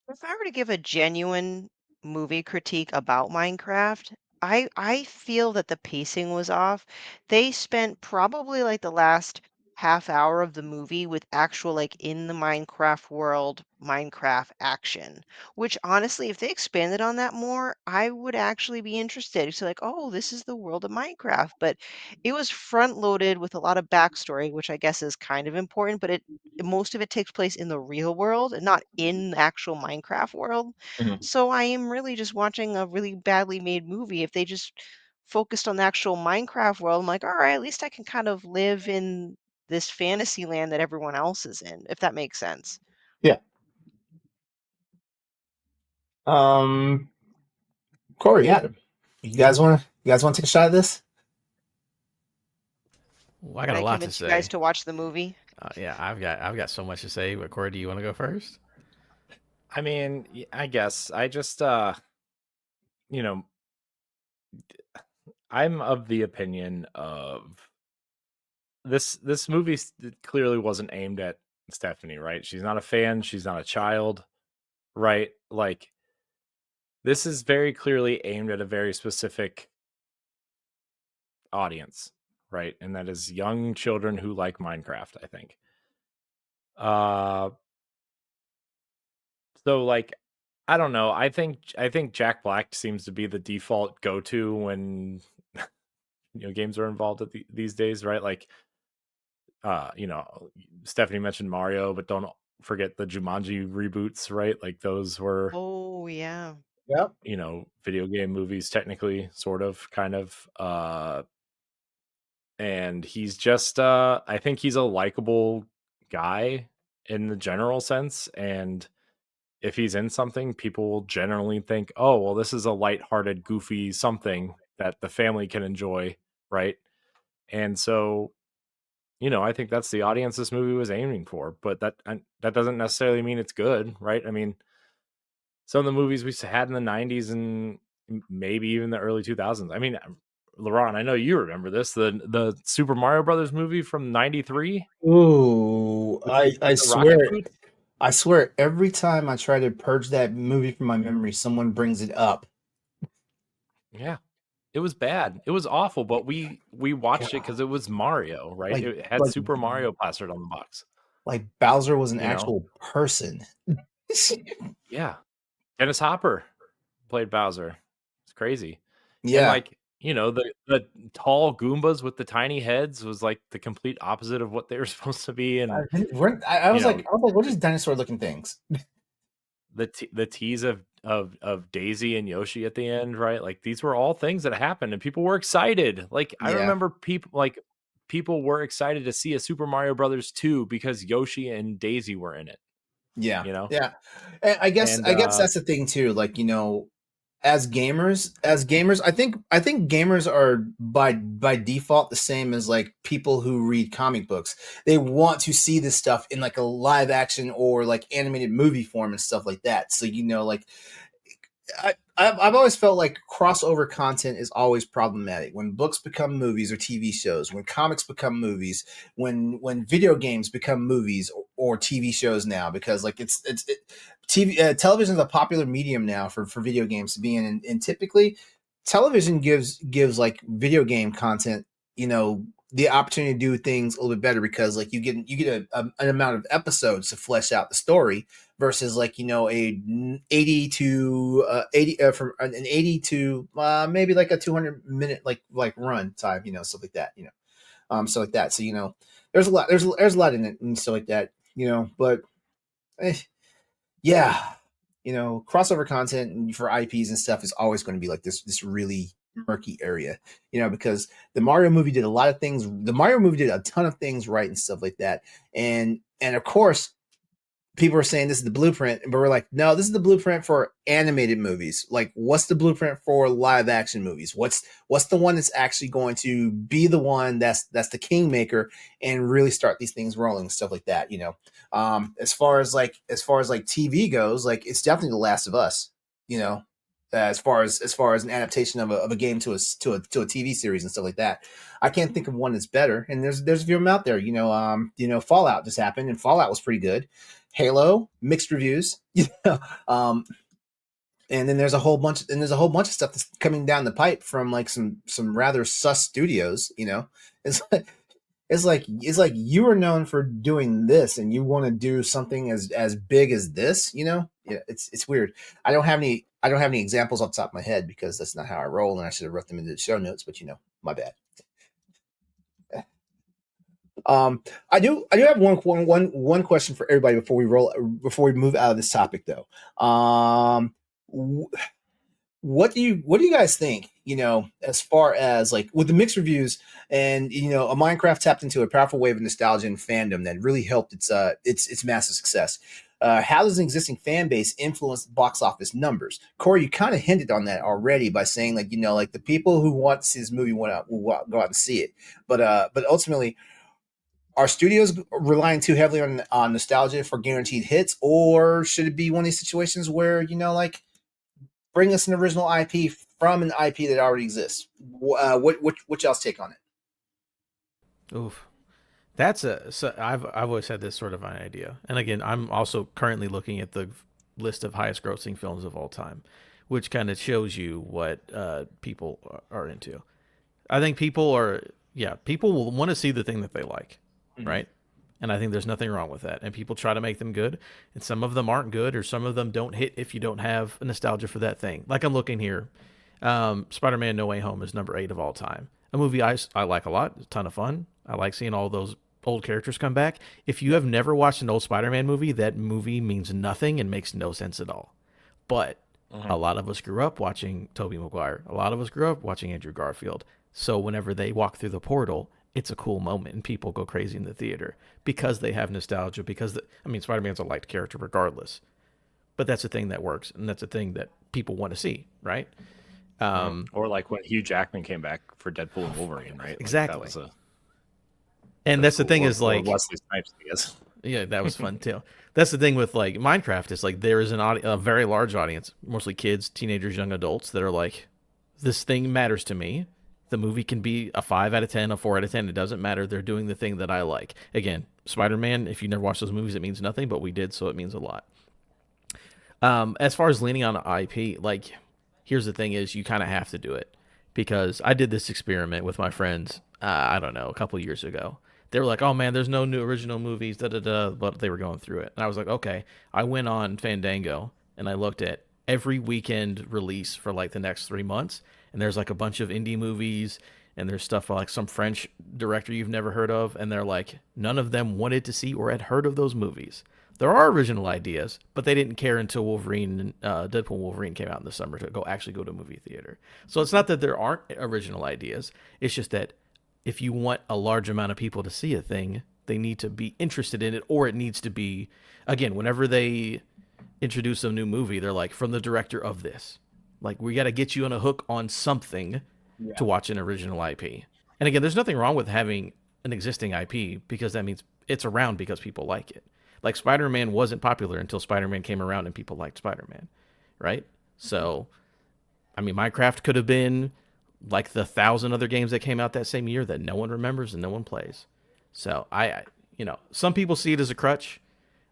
If I were to give a genuine movie critique about Minecraft, I feel that the pacing was off. They spent probably like the last half hour of the movie with actual, like, in the Minecraft world, Minecraft action, which honestly, if they expanded on that more, I would actually be interested. So like, oh, this is the world of Minecraft. But it was front loaded with a lot of backstory, which I guess is kind of important, but most of it takes place in the real world and not in the actual Minecraft world. Mhm. So I am really just watching a really badly made movie. If they just focused on the actual Minecraft world, I'm like, all right, at least I can kind of live in this fantasy land that everyone else is in, if that makes sense. Yeah. Um, Corey, yeah. You guys want to take a shot at this? Well, I Can got a I lot to convince you guys say. to watch the movie? Yeah, I've got so much to say. But Corey, do you want to go first? I mean, I guess I just you know, I'm of the opinion of this movie clearly wasn't aimed at Stephanie, right? She's not a fan, she's not a child, right? Like this is very clearly aimed at a very specific audience, right? And that is young children who like Minecraft, I think. Uh so like I don't know. I think Jack Black seems to be the default go-to when games are involved these days, right? Like you know, Stephanie mentioned Mario, but don't forget the Jumanji reboots, right? Like those were, Oh, yeah. Yep. video game movies technically, sort of, kind of. And he's just I think he's a likable guy in the general sense, and if he's in something, people will generally think, "Oh, well, this is a lighthearted, goofy something that the family can enjoy," right? And so I think that's the audience this movie was aiming for, but that doesn't necessarily mean it's good, right? I mean, some of the movies we had in the '90s and maybe even the early 2000s. I mean, LeRon, I know you remember this, the Super Mario Brothers movie from '93 Ooh, with, I with the rocket swear, boots. I swear, every time I try to purge that movie from my memory, someone brings it up. Yeah, it was bad. It was awful, but we watched it God, because it was Mario, right? like, It had like, Super Mario plastered on the box. like Bowser was an You know? actual person. Yeah. Dennis Hopper played Bowser. It's crazy. And Yeah. like, the tall Goombas with the tiny heads was like the complete opposite of what they were supposed to be. And I you was know, like, what is dinosaur looking things? the tease of Daisy and Yoshi at the end, right? Like these were all things that happened and people were excited. Like I Yeah. remember people were excited to see a Super Mario Brothers 2 because Yoshi and Daisy were in it, Yeah. you know? Yeah. And And I guess that's the thing too. Like, as gamers, I think gamers are by default the same as like people who read comic books. They want to see this stuff in like a live action or like animated movie form and stuff like that. So like I've always felt like crossover content is always problematic when books become movies or TV shows, when comics become movies, when video games become movies or TV shows now, because like TV television is a popular medium now for video games to be in, and typically television gives like video game content, the opportunity to do things a little bit better because like you get an amount of episodes to flesh out the story versus like a 80 to 80 from an 80 to maybe like a 200-minute like run time, stuff like that, stuff like that. So there's a lot in it and stuff like that, but eh, yeah, crossover content for IPs and stuff is always going to be like this really murky area, because the Mario movie did a ton of things right and stuff like that, and of course people are saying this is the blueprint, but we're like, no, this is the blueprint for animated movies. Like, what's the blueprint for live action movies? What's the one that's actually going to be the one that's the kingmaker and really start these things rolling, stuff like that. As far as TV goes, like it's definitely The Last of Us. You know, as far as an adaptation of a game to a TV series and stuff like that. I can't think of one that's better. And there's a few of them out there. Fallout just happened, and Fallout was pretty good. Halo, mixed reviews. Um, and then there's a whole bunch of stuff that's coming down the pipe from like some rather sus studios. It's like, it's like you are known for doing this, and you want to do something as big as this. You know, yeah, it's weird. I don't have any examples off the top of my head because that's not how I roll, and I should have wrote them into the show notes. But my bad. I do have one question for everybody before we move out of this topic though. What do you guys think, as far as like with the mixed reviews and a Minecraft tapped into a powerful wave of nostalgia and fandom that really helped its massive success. How does an existing fan base influence box office numbers? Corey, you kind of hinted on that already by saying like the people who want to see this movie will go out and see it, but ultimately, are studios relying too heavily on nostalgia for guaranteed hits, or should it be one of these situations where like bring us an original IP from an IP that already exists? What y'all's take on it? Oof. So I've always had this sort of an idea, and again, I'm also currently looking at the list of highest grossing films of all time, which kind of shows you what people are into. I think people will want to see the thing that they like, right? And I think there's nothing wrong with that. And people try to make them good, and some of them aren't good, or some of them don't hit if you don't have a nostalgia for that thing. Like I'm looking here, Spider-Man: No Way Home is number 8 of all time. A movie I like a lot, a ton of fun. I like seeing all those old characters come back. If you have never watched an old Spider-Man movie, that movie means nothing and makes no sense at all. But a lot of us grew up watching Tobey Maguire. A lot of us grew up watching Andrew Garfield. So whenever they walk through the portal, it's a cool moment, and people go crazy in the theater because they have nostalgia. Spider-Man's a liked character regardless, but that's a thing that works, and that's a thing that people want to see, right? Or like when Hugh Jackman came back for Deadpool and Wolverine, right? Exactly. Like that's the thing, or, is like Wesley Snipes, I guess. Yeah, that was fun too. That's the thing with like Minecraft is like there is a very large audience, mostly kids, teenagers, young adults that are like, this thing matters to me. The movie can be a 5 out of 10, a 4 out of 10. It doesn't matter. They're doing the thing that I like. Again, Spider-Man, if you never watched those movies, it means nothing, but we did, so it means a lot. As far as leaning on IP, like, here's the thing is you kind of have to do it. Because I did this experiment with my friends, I don't know, a couple years ago. They were like, oh man, there's no new original movies, but they were going through it. And I was like, okay. I went on Fandango, and I looked at every weekend release for like the next 3 months. And there's like a bunch of indie movies, and there's stuff like some French director you've never heard of, and they're like, none of them wanted to see or had heard of those movies. There are original ideas, but they didn't care until Deadpool and Wolverine came out in the summer to actually go to a movie theater. So it's not that there aren't original ideas. It's just that if you want a large amount of people to see a thing, they need to be interested in it, or it needs to be, again, whenever they introduce a new movie, they're like, from the director of this. Like, we got to get you on a hook on something to watch an original IP. And again, there's nothing wrong with having an existing IP because that means it's around because people like it. Like, Spider-Man wasn't popular until Spider-Man came around and people liked Spider-Man, right? So, Minecraft could have been like the 1,000 other games that came out that same year that no one remembers and no one plays. So, some people see it as a crutch.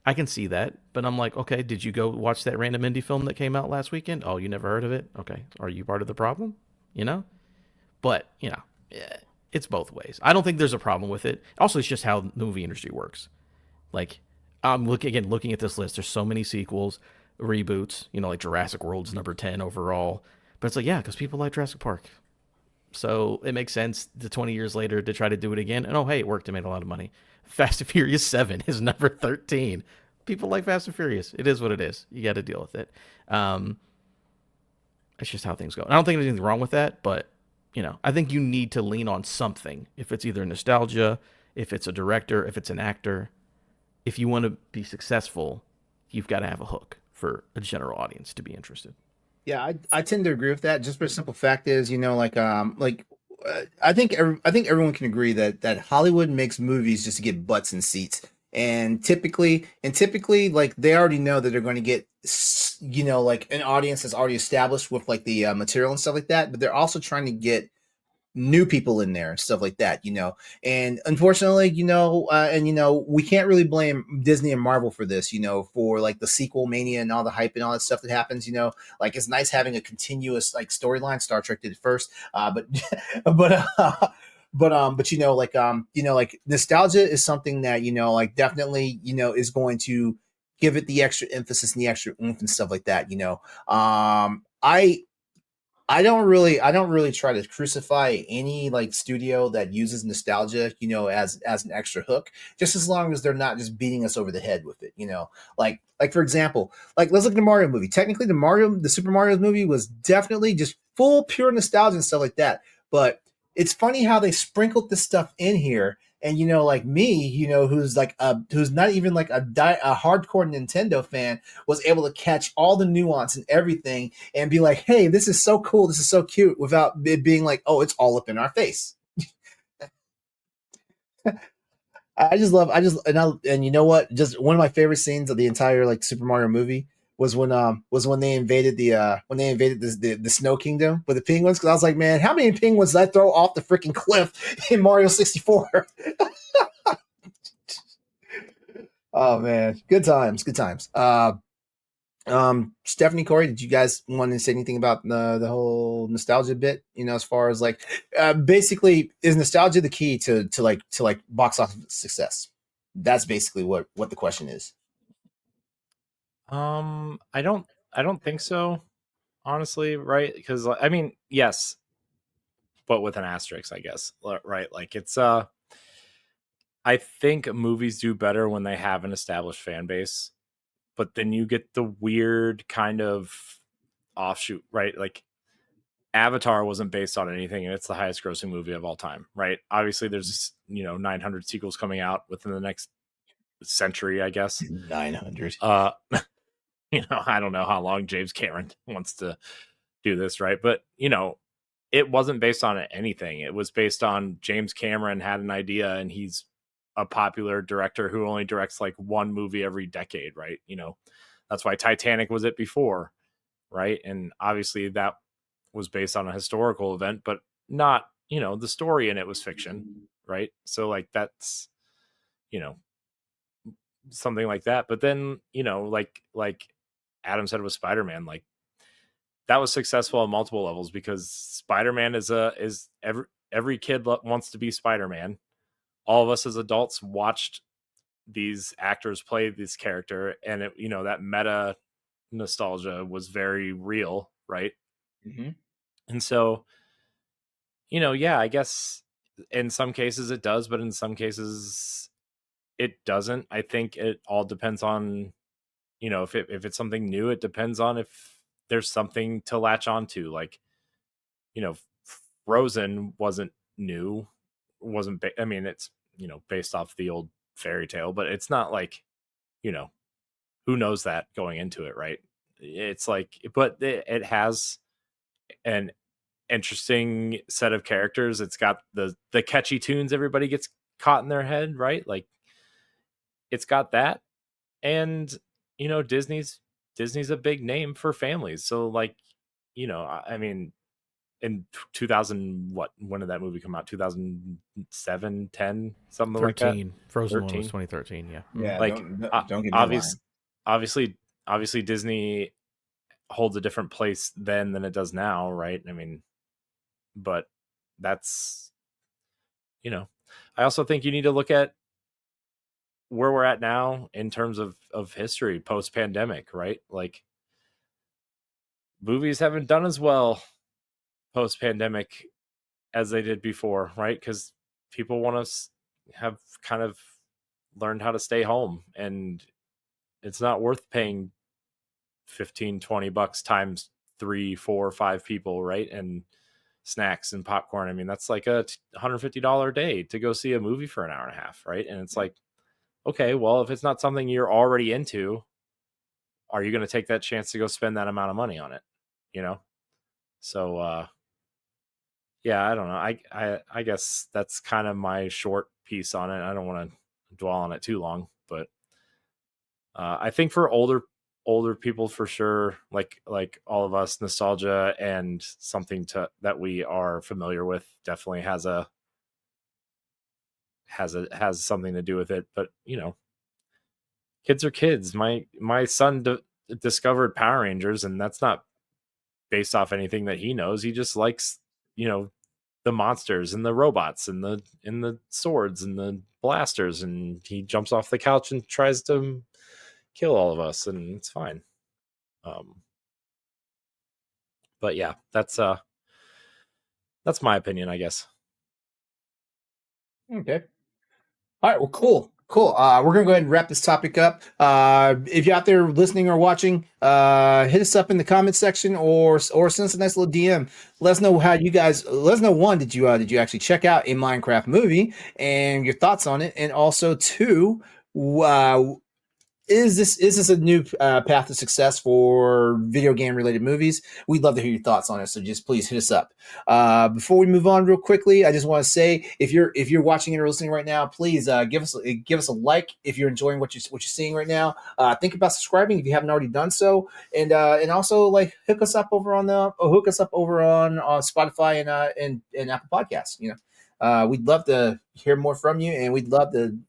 I can see that, but I'm like, okay, did you go watch that random indie film that came out last weekend? Oh, you never heard of it? Okay. Are you part of the problem? But, it's both ways. I don't think there's a problem with it. Also, it's just how the movie industry works. Like, I'm looking at this list. There's so many sequels, reboots, like Jurassic World's number 10 overall. But it's like, yeah, because people like Jurassic Park. So it makes sense 20 years later to try to do it again. And oh, hey, it worked. It made a lot of money. Fast and Furious 7 is number 13. People like Fast and Furious. It is what it is. You got to deal with it. It's just how things go. And I don't think there's anything wrong with that, but, I think you need to lean on something. If it's either nostalgia, if it's a director, if it's an actor. If you want to be successful, you've got to have a hook for a general audience to be interested. Yeah, I tend to agree with that. Just for the simple fact is, I think everyone can agree that Hollywood makes movies just to get butts in seats, and typically, like they already know that they're going to get, like an audience that's already established with like the material and stuff like that. But they're also trying to get new people in there and stuff like that, and unfortunately, we can't really blame Disney and Marvel for this, for like the sequel mania and all the hype and all that stuff that happens, like it's nice having a continuous like storyline. Star Trek did it first, but but like nostalgia is something that like definitely is going to give it the extra emphasis and the extra oomph and stuff like that. I don't really try to crucify any like studio that uses nostalgia, as an extra hook, just as long as they're not just beating us over the head with it, Like for example, like let's look at the Mario movie. Technically, the Super Mario movie was definitely just full pure nostalgia and stuff like that. But it's funny how they sprinkled this stuff in here, and like me, who's not even like a hardcore Nintendo fan, was able to catch all the nuance and everything and be like, hey, this is so cool, this is so cute, without it being like, oh, it's all up in our face. And you know what? Just one of my favorite scenes of the entire like Super Mario movie was when they invaded the Snow Kingdom with the penguins. Because I was like, man, how many penguins did I throw off the freaking cliff in Mario 64? Oh man, good times, good times. Stephanie, Corey, did you guys want to say anything about the whole nostalgia bit? As far as like, basically, is nostalgia the key to box office success? That's basically what the question is. I don't think so, honestly, right? Because I mean, yes, but with an asterisk, I guess, right? Like it's I think movies do better when they have an established fan base, but then you get the weird kind of offshoot, right? Like Avatar wasn't based on anything, and it's the highest grossing movie of all time, right? Obviously, there's 900 sequels coming out within the next century, I guess. 900. I don't know how long James Cameron wants to do this, right? But it wasn't based on anything. It was based on James Cameron had an idea, and he's a popular director who only directs like one movie every decade, right? That's why Titanic was it before, right? And obviously that was based on a historical event, but not, the story in it was fiction, right? So like that's, something like that. But then, like Adam said with Spider-Man, like that was successful on multiple levels because Spider-Man is every kid wants to be Spider-Man. All of us as adults watched these actors play this character, and it, that meta nostalgia was very real, right? Mm-hmm. And so, yeah, I guess in some cases it does, but in some cases it doesn't. I think it all depends on, if it's something new, it depends on if there's something to latch onto. Like, Frozen wasn't new, wasn't. I mean, it's based off the old fairy tale, but it's not like, who knows that going into it, right? It's like, but it has an interesting set of characters. It's got the catchy tunes everybody gets caught in their head, right? Like it's got that, and Disney's a big name for families. So like, I mean, in 2000, when did that movie come out? 2007, 10, something 13. Like that. Frozen 13? one was 2013. Yeah. Yeah, Like don't get me lying. obviously Disney holds a different place then than it does now, right? I mean, but that's I also think you need to look at where we're at now in terms of history post pandemic, right? Like movies haven't done as well post pandemic as they did before, right? Because people want to have kind of learned how to stay home, and it's not worth paying 15, $20 times 3, 4, 5 people, right? And snacks and popcorn. I mean, that's like a $150 day to go see a movie for an hour and a half, right? And it's like, okay, well, if it's not something you're already into, are you going to take that chance to go spend that amount of money on it? So yeah, I don't know. I guess that's kind of my short piece on it. I don't want to dwell on it too long, but I think for older people for sure, like all of us, nostalgia and something that we are familiar with definitely has something to do with it. But kids are kids. My son discovered Power Rangers, and that's not based off anything that he knows. He just likes the the monsters and the robots and the swords and the blasters, and he jumps off the couch and tries to kill all of us, and it's fine. But yeah, that's my opinion, I guess. Okay. All right. Well, cool. Cool. We're gonna go ahead and wrap this topic up. If you're out there listening or watching, hit us up in the comments section or send us a nice little DM. Let us know how you guys. Let us know, one, did you actually check out a Minecraft movie and your thoughts on it, and also two, is this a new path to success for video game related movies? We'd love to hear your thoughts on it, so just please hit us up. Before we move on real quickly, I just want to say, if you're watching and or listening right now, please give us a like if you're enjoying what you're seeing right now. Think about subscribing if you haven't already done so, and also like hook us up over on Spotify and Apple Podcasts. We'd love to hear more from you, and we'd love to.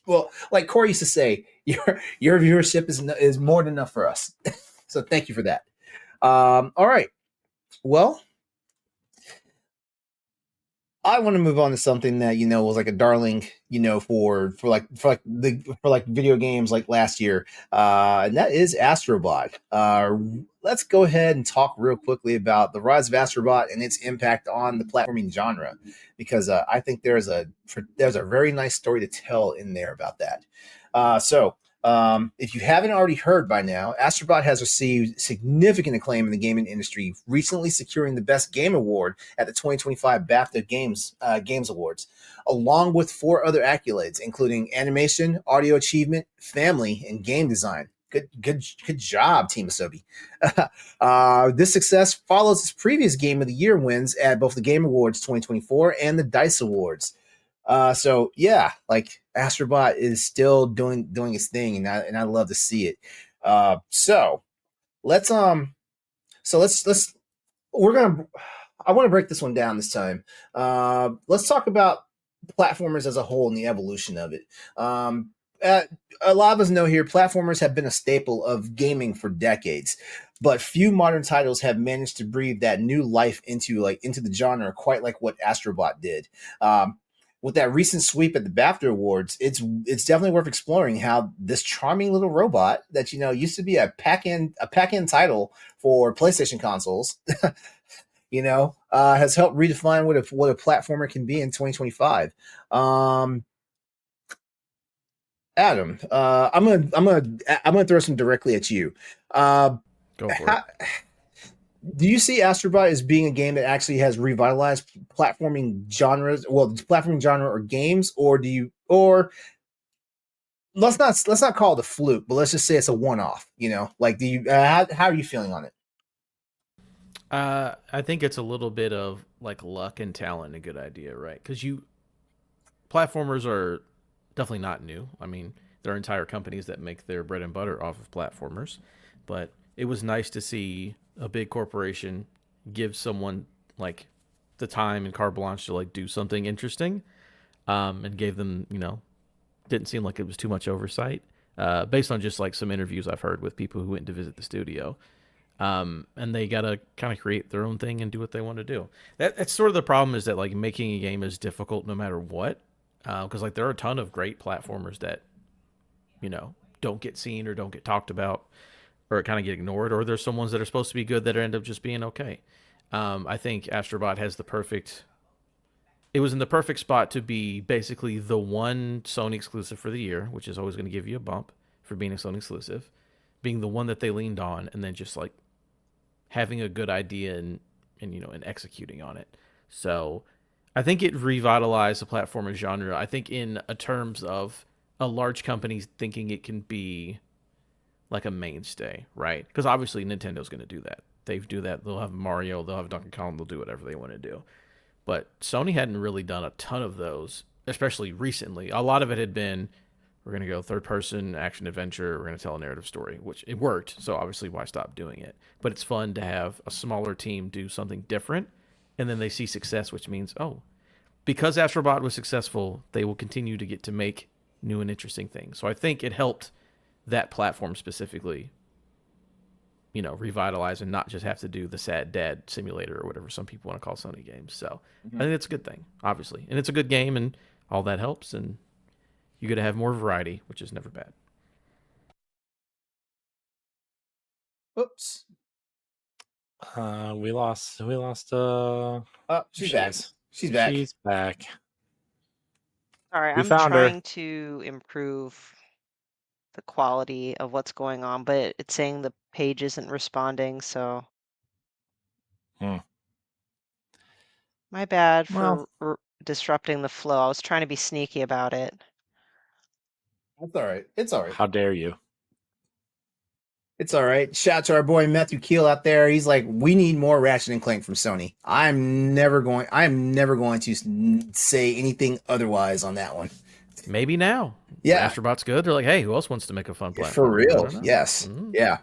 Well, like Corey used to say, your viewership is more than enough for us. So thank you for that. All right. Well, I want to move on to something that was like a darling, for video games like last year, and that is Astrobot. Let's go ahead and talk real quickly about the rise of Astrobot and its impact on the platforming genre, because I think there's a very nice story to tell in there about that. If you haven't already heard by now, Astrobot has received significant acclaim in the gaming industry, recently securing the Best Game Award at the 2025 BAFTA Games Awards, along with 4 other accolades, including animation, audio achievement, family, and game design. Good job, Team Asobi. This success follows its previous Game of the Year wins at both the Game Awards 2024 and the DICE Awards. So yeah, like Astrobot is still doing its thing, and I love to see it. So let's I want to break this one down this time. Let's talk about platformers as a whole and the evolution of it. A lot of us know here, platformers have been a staple of gaming for decades, but few modern titles have managed to breathe that new life into the genre quite like what Astrobot did. With that recent sweep at the BAFTA Awards, it's definitely worth exploring how this charming little robot that used to be a pack-in title for PlayStation consoles, has helped redefine what a platformer can be in 2025. Adam, I'm gonna throw some directly at you. Go for it. Do you see Astrobot as being a game that actually has revitalized platforming genres? Well, platforming genre or games, or let's not call it a fluke, but let's just say it's a one-off. Like, do you how are you feeling on it? I think it's a little bit of like luck and talent, a good idea, right? Because platformers are definitely not new. I mean, there are entire companies that make their bread and butter off of platformers, but it was nice to see a big corporation give someone like the time and carte blanche to like do something interesting, and gave them, didn't seem like it was too much oversight, based on just like some interviews I've heard with people who went to visit the studio. And they gotta kind of create their own thing and do what they want to do. That's sort of the problem, is that like making a game is difficult no matter what, because like there are a ton of great platformers that don't get seen or don't get talked about, or kind of get ignored, or there's some ones that are supposed to be good that end up just being okay. I think Astrobot has it was in the perfect spot to be basically the one Sony exclusive for the year, which is always going to give you a bump for being a Sony exclusive, being the one that they leaned on, and then just like having a good idea and executing on it. So I think it revitalized the platformer genre. I think in terms of a large company thinking it can be like a mainstay, right? Because obviously Nintendo's going to do that. They do that. They'll have Mario, they'll have Donkey Kong, they'll do whatever they want to do. But Sony hadn't really done a ton of those, especially recently. A lot of it had been, we're going to go third-person action adventure, we're going to tell a narrative story, which it worked, so obviously why stop doing it? But it's fun to have a smaller team do something different, and then they see success, which means, because Astrobot was successful, they will continue to get to make new and interesting things. So I think it helped that platform specifically revitalize and not just have to do the sad dad simulator or whatever some people want to call Sony games. So I Mhm. think it's a good thing, obviously, and it's a good game, and all that helps, and you get to have more variety, which is never bad. Oops. We lost. Oh, she's she back. is. She's back. She's back. Sorry, We I'm found her. trying to improve the quality of what's going on, but it's saying the page isn't responding, so Hmm. my bad Well, for disrupting the flow. I was trying to be sneaky about it. That's all right. It's all right. how dare you? It's all right. Shout out to our boy Matthew Keel out there. He's like, we need more Ratchet and Clank from Sony. I'm never going to say anything otherwise on that one. Maybe now. Yeah. Astrobot's good. They're like, hey, who else wants to make a fun platform? For I real. don't know. Yes. Mhm. Yeah.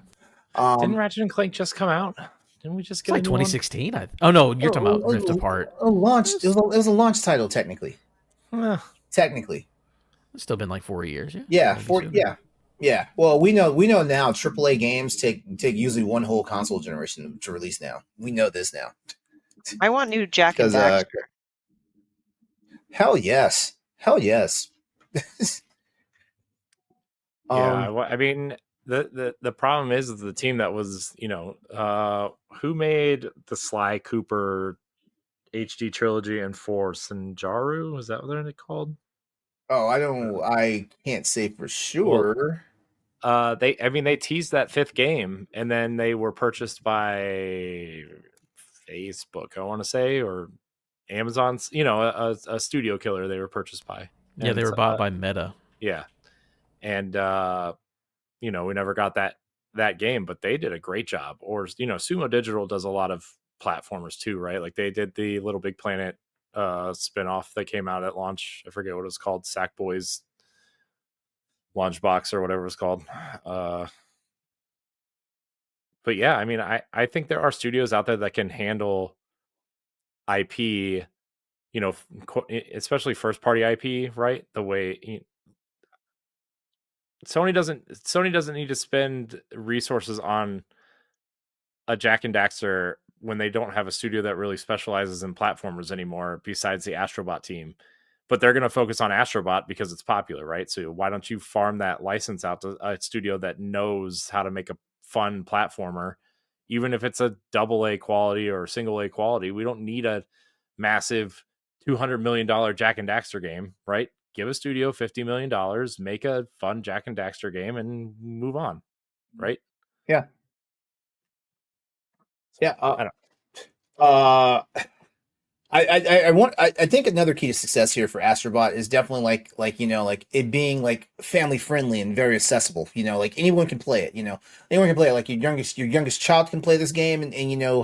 Didn't Ratchet and Clank just come out? Didn't we just It's get like a new one? 2016. Oh no, you're talking about Rift Apart. A launch. It was a launch title, technically. Eh, Technically. It's still been like 4 years. Yeah. Yeah. Maybe For sooner. yeah. Yeah. Well, we know now AAA games take usually one whole console generation to release now. We know this now. I want new Jack and Because Daxter. hell yes. Hell yes. yeah, I mean, the problem is the team that was, who made the Sly Cooper HD trilogy and Force and Jaru? Is that what they're called? Oh, I can't say for sure. They teased that fifth game, and then they were purchased by Facebook, I want to say, or Amazon's, a studio killer they were purchased by. Yeah, And they were bought by Meta. yeah, and we never got that game, but they did a great job. Or Sumo Digital does a lot of platformers too, right? Like they did the Little Big Planet spin-off that came out at launch. I forget what it was called, Sackboy's Launchbox or whatever it was called. But yeah, I mean, I think there are studios out there that can handle IP, especially first party IP, right? The way Sony doesn't need to spend resources on a Jack and Daxter when they don't have a studio that really specializes in platformers anymore besides the Astrobot team. But they're going to focus on Astrobot because it's popular, right? So why don't you farm that license out to a studio that knows how to make a fun platformer, even if it's a double A quality or single A quality? We don't need a massive $200 million Jack and Daxter game, right? Give a studio $50 million, make a fun Jack and Daxter game, and move on, right? Yeah. Yeah. I don't. I think another key to success here for Astrobot is definitely like it being like family friendly and very accessible. Like anyone can play it. Anyone can play it. Like your youngest child can play this game and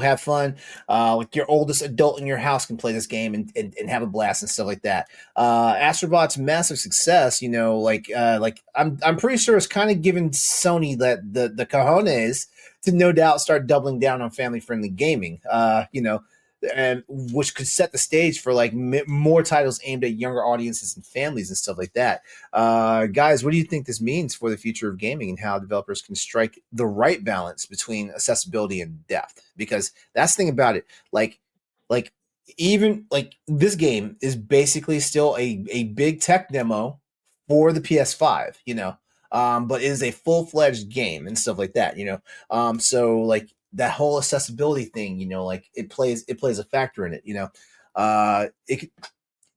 have fun. Like your oldest adult in your house can play this game and have a blast and stuff like that. Astrobot's massive success, like I'm pretty sure it's kind of given Sony that the cojones to no doubt start doubling down on family friendly gaming. And which could set the stage for like more titles aimed at younger audiences and families and stuff like that. Guys, what do you think this means for the future of gaming and how developers can strike the right balance between accessibility and depth? Because that's the thing about it. Like even like this game is basically still a big tech demo for the PS5, but it is a full-fledged game and stuff like that, so like that whole accessibility thing, like it plays a factor in it,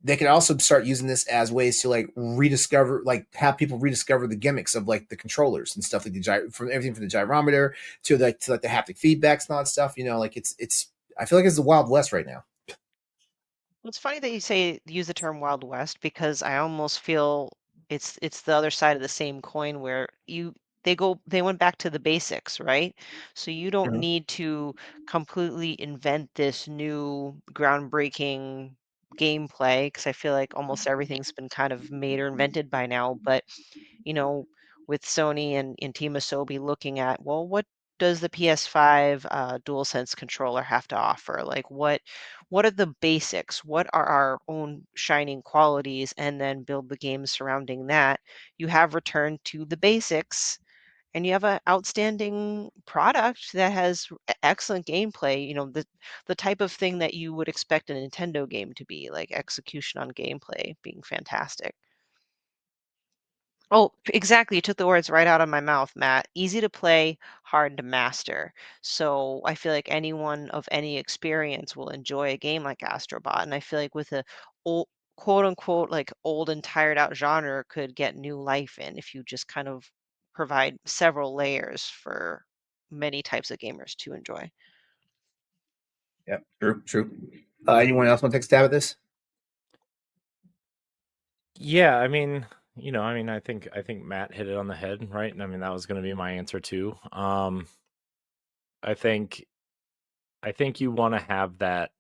they can also start using this as ways to like rediscover, like have people rediscover the gimmicks of like the controllers and stuff, like from everything from the gyrometer to like the haptic feedbacks and all that stuff, like it's I feel like it's the Wild West right now. Well, it's funny that you say use the term Wild West because I almost feel it's the other side of the same coin where they went back to the basics, right? So you don't Mhm. need to completely invent this new groundbreaking gameplay because I feel like almost everything's been kind of made or invented by now. But you know, with Sony and Team Asobi looking at, well, what does the PS5 DualSense controller have to offer? Like, what are the basics? What are our own shining qualities? And then build the games surrounding that. You have returned to the basics, and you have an outstanding product that has excellent gameplay, the type of thing that you would expect a Nintendo game to be, like execution on gameplay being fantastic. Oh, exactly. You took the words right out of my mouth, Matt. Easy to play, hard to master. So I feel like anyone of any experience will enjoy a game like Astrobot. And I feel like with a old, quote unquote, like old and tired out genre could get new life in if you just kind of provide several layers for many types of gamers to enjoy. Yep, true. Anyone else want to take a stab at this? Yeah, I mean, I think Matt hit it on the head, right? And I mean, that was going to be my answer too. I think you want to have that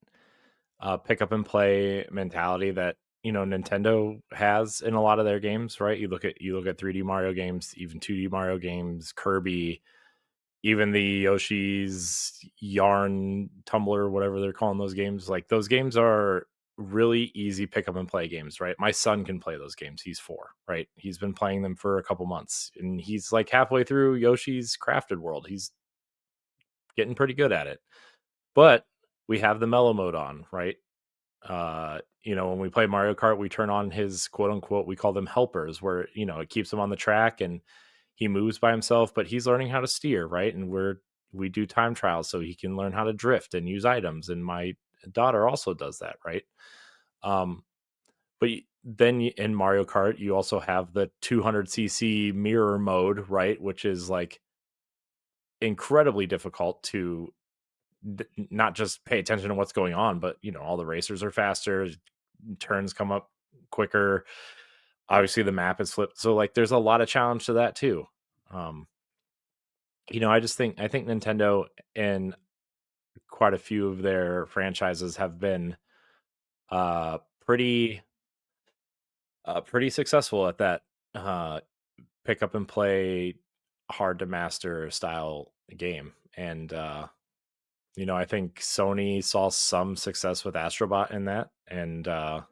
pick up and play mentality that Nintendo has in a lot of their games, right? You look at 3D Mario games, even 2D Mario games, Kirby, even the Yoshi's Yarn Tumbler, whatever they're calling those games. Like those games are really easy pick up and play games, right? My son can play those games. He's 4, right? He's been playing them for a couple months, and he's like halfway through Yoshi's Crafted World. He's getting pretty good at it. But we have the mellow mode on, right? When we play Mario Kart, we turn on his quote unquote, we call them helpers, where it keeps him on the track and he moves by himself, but he's learning how to steer, right? And we do time trials so he can learn how to drift and use items. And my daughter also does that, right? But then in Mario Kart, you also have the 200cc mirror mode, right? Which is like incredibly difficult to not just pay attention to what's going on, but all the racers are faster, turns come up quicker. Obviously the map is flipped, so like there's a lot of challenge to that too. I think Nintendo and quite a few of their franchises have been pretty successful at that pick up and play, hard to master style game. And I think Sony saw some success with Astrobot in that, and I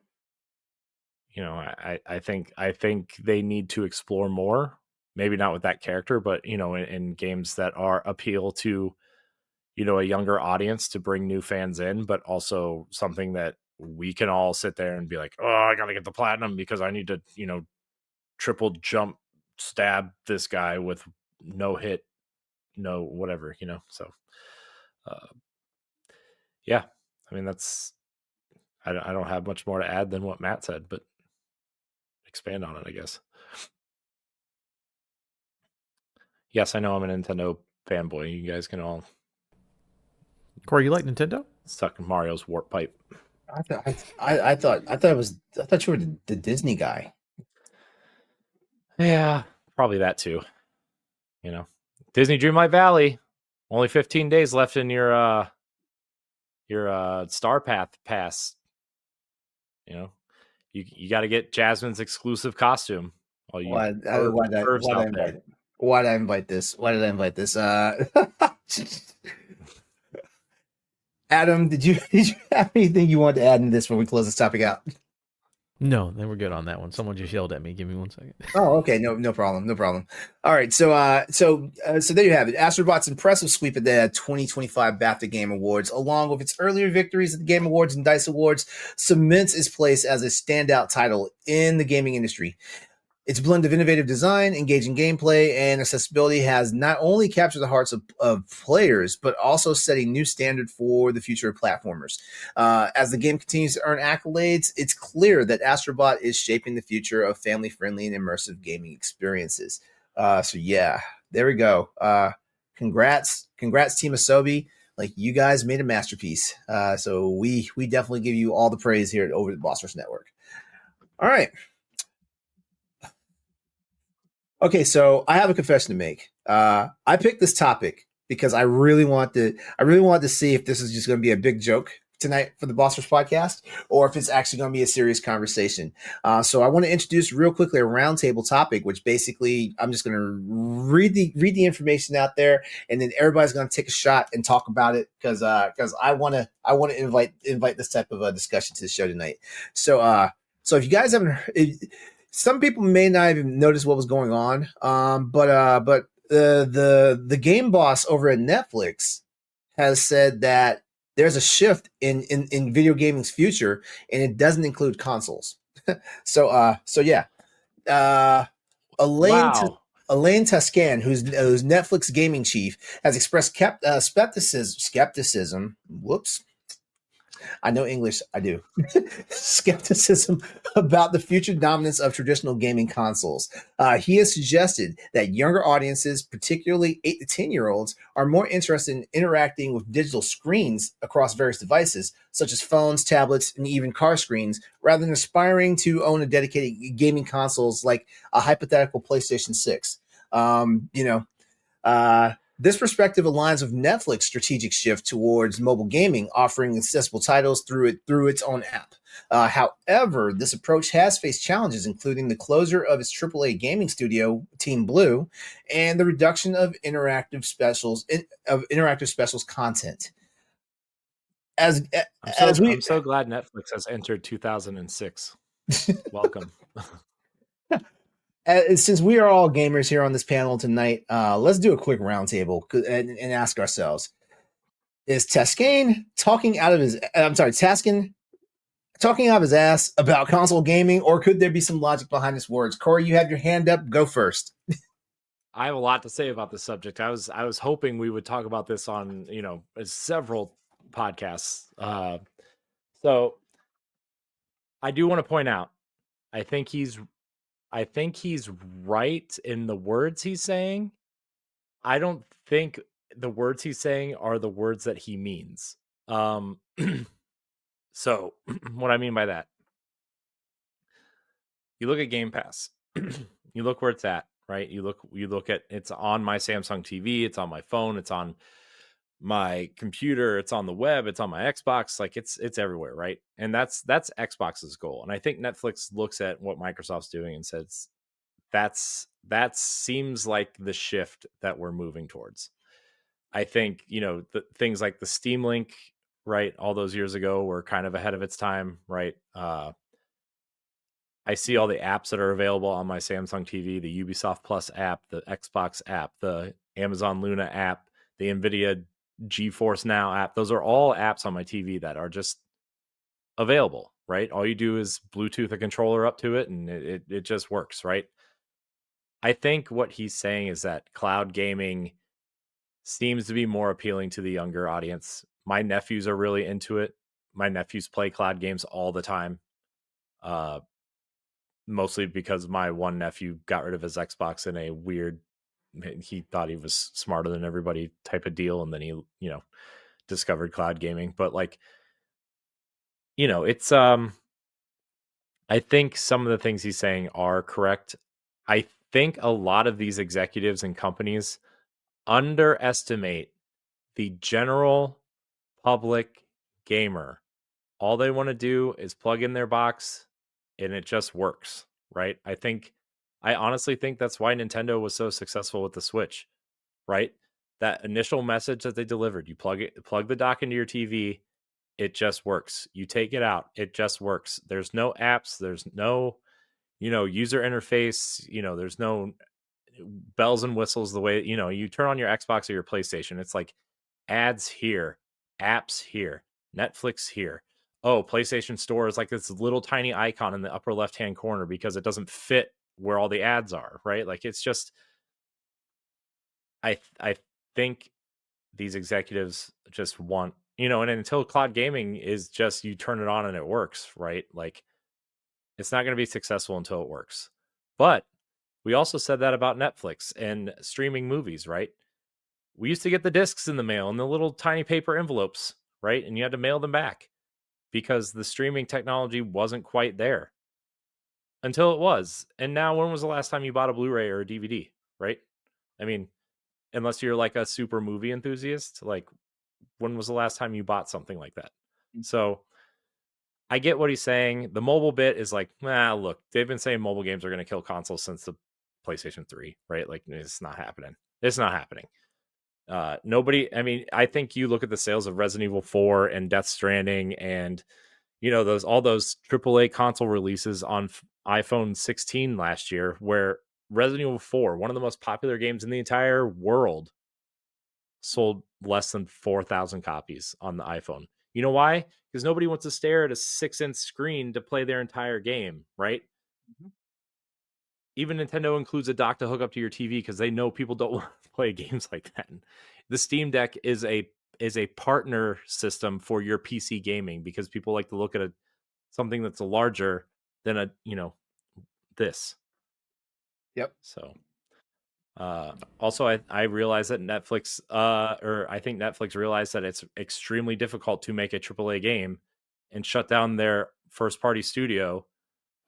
think they need to explore more. Maybe not with that character, but in games that are appeal to a younger audience, to bring new fans in, but also something that we can all sit there and be like, oh, I gotta get the platinum because I need to triple jump stab this guy with no hit, no whatever. So yeah, I mean, that's I don't have much more to add than what Matt said, but expand on it, I guess. Yes, I know I'm a Nintendo fanboy. You guys can all Corey, you like Nintendo? suck Mario's warp pipe. I thought you were the Disney guy. Yeah, probably that too. Disney Dreamlight Valley. Only 15 days left in your Star Path pass. You got to get Jasmine's exclusive costume. Why did I invite this? Adam, did you have anything you wanted to add in this before we close this topic out? No, then we're good on that one. Someone just yelled at me. Give me 1 second. Oh, okay. No problem. All right. So there you have it. Astrobot's impressive sweep at the 2025 BAFTA Game Awards, along with its earlier victories at the Game Awards and DICE Awards, cements its place as a standout title in the gaming industry. Its blend of innovative design, engaging gameplay, and accessibility has not only captured the hearts of players, but also set a new standard for the future of platformers. As the game continues to earn accolades, it's clear that Astrobot is shaping the future of family-friendly and immersive gaming experiences. So yeah, there we go. Congrats, Team Asobi. Like, you guys made a masterpiece. So we definitely give you all the praise here over at the Bossverse Network. All right. Okay, so I have a confession to make. I picked this topic because I really want to see if this is just going to be a big joke tonight for the Bossers podcast, or if it's actually going to be a serious conversation. So I want to introduce real quickly a roundtable topic, which basically I'm just going to read the information out there, and then everybody's going to take a shot and talk about it because I want to invite this type of a discussion to the show tonight. So if you guys haven't. Some people may not even notice what was going on, but the game boss over at Netflix has said that there's a shift in video gaming's future, and it doesn't include consoles. So yeah, uh, Elaine Wow. Elaine Tascan, who's Netflix gaming chief, has expressed skepticism. Whoops, I know English. I do. Skepticism about the future dominance of traditional gaming consoles. He has suggested that younger audiences, particularly 8 to 10-year-olds, are more interested in interacting with digital screens across various devices, such as phones, tablets, and even car screens, rather than aspiring to own a dedicated gaming consoles like a hypothetical PlayStation 6. This perspective aligns with Netflix's strategic shift towards mobile gaming, offering accessible titles through its own app. However, this approach has faced challenges, including the closure of its AAA gaming studio, Team Blue, and the reduction of interactive specials content. As I'm so glad Netflix has entered 2006. Welcome. Since we are all gamers here on this panel tonight, let's do a quick roundtable and ask ourselves: is Tascane talking out of his? I'm sorry, Taskin talking out of his ass about console gaming, or could there be some logic behind his words? Corey, you have your hand up. Go first. I have a lot to say about this subject. I was hoping we would talk about this on several podcasts. So I do want to point out, I think he's right in the words he's saying. I don't think the words he's saying are the words that he means. So what I mean by that, you look at Game Pass, you look where it's at, right? You look at, it's on my Samsung TV, it's on my phone, it's on my computer, it's on the web, it's on my Xbox, like it's everywhere, right? And that's Xbox's goal. And I think Netflix looks at what Microsoft's doing and says that seems like the shift that we're moving towards. I think, the things like the Steam Link, right, all those years ago were kind of ahead of its time, right? I see all the apps that are available on my Samsung TV, the Ubisoft Plus app, the Xbox app, the Amazon Luna app, the NVIDIA GeForce Now app. Those are all apps on my TV that are just available, right? All you do is Bluetooth a controller up to it and it just works, right? I think what he's saying is that cloud gaming seems to be more appealing to the younger audience. My nephews are really into it. My nephews play cloud games all the time. Mostly because my one nephew got rid of his Xbox in a weird, he thought he was smarter than everybody type of deal. And then he, discovered cloud gaming. But like, it's, I think some of the things he's saying are correct. I think a lot of these executives and companies underestimate the general public gamer. All they want to do is plug in their box and it just works, right? I honestly think that's why Nintendo was so successful with the Switch, right? That initial message that they delivered, you plug the dock into your TV, it just works. You take it out, it just works. There's no apps, there's no, user interface, there's no bells and whistles the way, you turn on your Xbox or your PlayStation, it's like ads here, apps here, Netflix here. Oh, PlayStation Store is like this little tiny icon in the upper left-hand corner because it doesn't fit where all the ads are, right? Like it's just, I think these executives just want, and until cloud gaming is just, you turn it on and it works, right? Like it's not going to be successful until it works. But we also said that about Netflix and streaming movies, right? We used to get the discs in the mail in the little tiny paper envelopes, right? And you had to mail them back because the streaming technology wasn't quite there until it was. And now, when was the last time you bought a Blu-ray or a DVD, right? I mean, unless you're like a super movie enthusiast, like when was the last time you bought something like that? So I get what he's saying. The mobile bit is like, look, they've been saying mobile games are going to kill consoles since the PlayStation 3, right? Like it's not happening. It's not happening. Nobody, I mean, I think you look at the sales of Resident Evil 4 and Death Stranding and all those AAA console releases on iPhone 16 last year, where Resident Evil 4, one of the most popular games in the entire world, sold less than 4,000 copies on the iPhone. You know why? Because nobody wants to stare at a 6-inch screen to play their entire game, right? Mhm. Even Nintendo includes a dock to hook up to your TV because they know people don't want to play games like that. The Steam Deck is a partner system for your PC gaming because people like to look at something that's larger than this. Yep. So also I realized that Netflix or I think Netflix realized that it's extremely difficult to make a AAA game and shut down their first party studio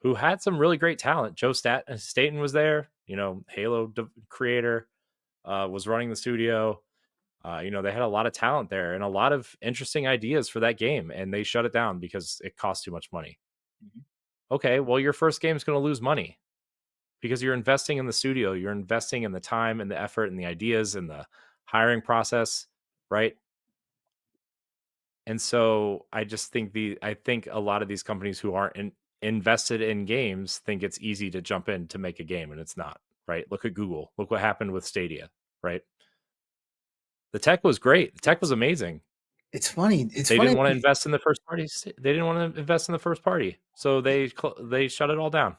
who had some really great talent. Joe Staten was there, Halo creator, was running the studio. They had a lot of talent there and a lot of interesting ideas for that game, and they shut it down because it cost too much money. Mhm. Okay, well, your first game is going to lose money because you're investing in the studio, you're investing in the time and the effort and the ideas and the hiring process, right? And so I just think I think a lot of these companies who aren't invested in games think it's easy to jump in to make a game, and it's not, right? Look at Google. Look what happened with Stadia, right? The tech was great. The tech was amazing. It's funny. They didn't want to invest in the first party. They didn't want to invest in the first party, so they shut it all down.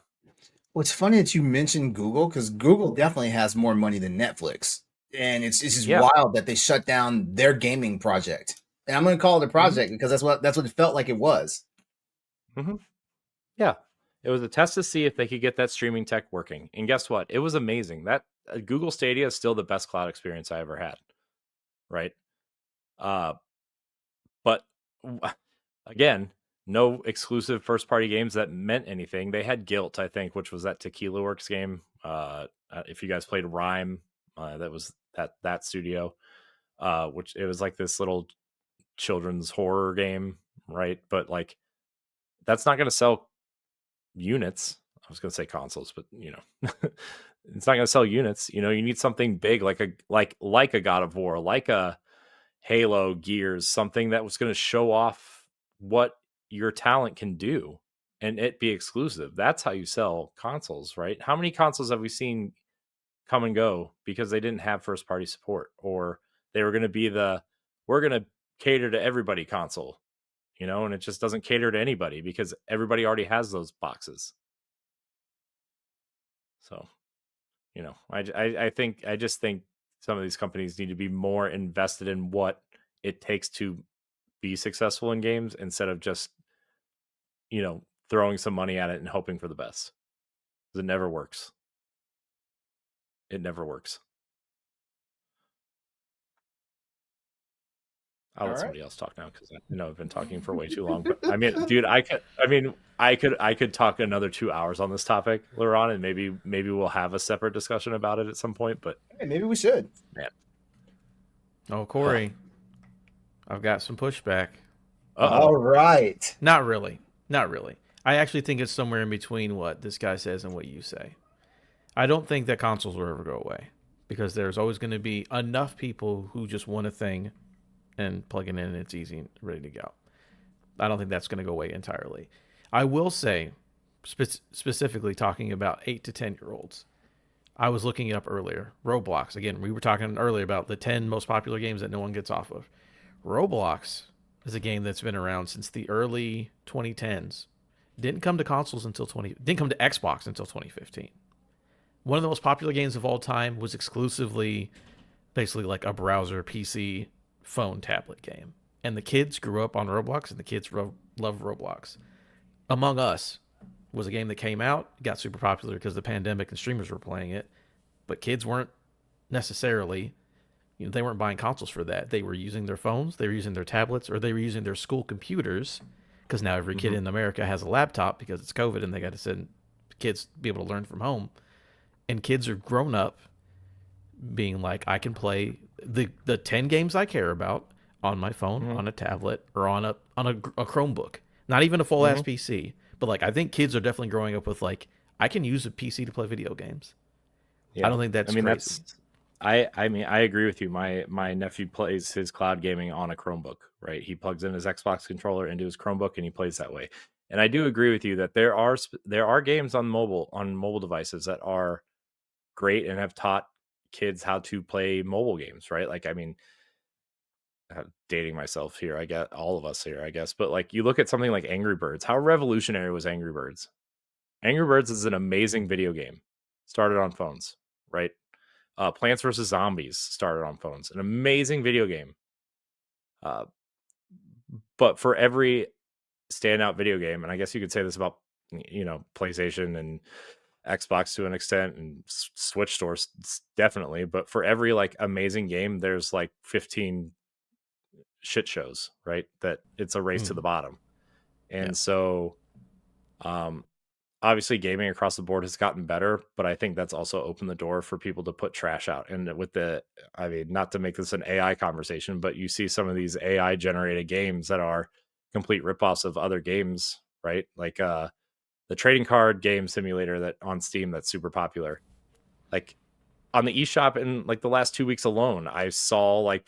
Well, it's funny that you mentioned Google because Google definitely has more money than Netflix, and it's just wild that they shut down their gaming project. And I'm going to call it a project because that's what it felt like it was. Mm-hmm. Yeah, it was a test to see if they could get that streaming tech working, and guess what? It was amazing. That Google Stadia is still the best cloud experience I ever had. Right. But again, no exclusive first party games that meant anything. They had Guilt, I think, which was that Tequila Works game. If you guys played Rhyme, that was that studio, which it was like this little children's horror game, right? But like, that's not going to sell units. I was going to say consoles, but it's not going to sell units. You need something big like a God of War, like a Halo, Gears, something that was going to show off what your talent can do and it be exclusive. That's how you sell consoles, right? How many consoles have we seen come and go because they didn't have first party support, or they were going to be we're going to cater to everybody console, and it just doesn't cater to anybody because everybody already has those boxes. So, I just think some of these companies need to be more invested in what it takes to be successful in games instead of just throwing some money at it and hoping for the best. It never works. I'll let somebody else talk now because I know I've been talking for way too long. But I mean, dude, I could talk another 2 hours on this topic, LeRon, and maybe we'll have a separate discussion about it at some point. But hey, maybe we should. Man. Oh, Corey, I've got some pushback. All right. Not really. I actually think it's somewhere in between what this guy says and what you say. I don't think that consoles will ever go away because there's always going to be enough people who just want a thing and plug it in and it's easy and ready to go. I don't think that's going to go away entirely. I will say, specifically talking about 8 to 10-year-olds, I was looking it up earlier. Roblox. Again, we were talking earlier about the 10 most popular games that no one gets off of. Roblox is a game that's been around since the early 2010s. Didn't come to Xbox until 2015. One of the most popular games of all time was exclusively basically like a browser, PC, phone, tablet game. And the kids grew up on Roblox, and the kids love Roblox. Among Us was a game that came out, got super popular because the pandemic and streamers were playing it, but kids weren't necessarily, they weren't buying consoles for that. They were using their phones, they were using their tablets, or they were using their school computers, because now every kid in America has a laptop because it's COVID and they got to send kids to be able to learn from home. And kids are grown up being like, I can play the 10 games I care about on my phone, on a tablet, or on a Chromebook. Not even a full ass PC, but like I think kids are definitely growing up with like, I can use a PC to play video games. Yeah. I don't think that's crazy. I agree with you. My nephew plays his cloud gaming on a Chromebook, right? He plugs in his Xbox controller into his Chromebook and he plays that way. And I do agree with you that there are games on mobile devices that are great and have taught kids how to play mobile games, right? Like, I mean, dating myself here, I get all of us here, I guess, but like you look at something like Angry Birds. How revolutionary was Angry Birds? Angry Birds is an amazing video game. Started on phones, right? Plants vs Zombies started on phones. An amazing video game. But for every standout video game, and I guess you could say this about PlayStation and Xbox to an extent, and Switch stores definitely. But for every like amazing game, there's like 15 shit shows, right? That it's a race to the bottom. And so obviously gaming across the board has gotten better, but I think that's also opened the door for people to put trash out. And with I mean, not to make this an AI conversation, but you see some of these AI generated games that are complete ripoffs of other games, right? Like the trading card game simulator that on Steam that's super popular. Like on the eShop in like the last 2 weeks alone, I saw like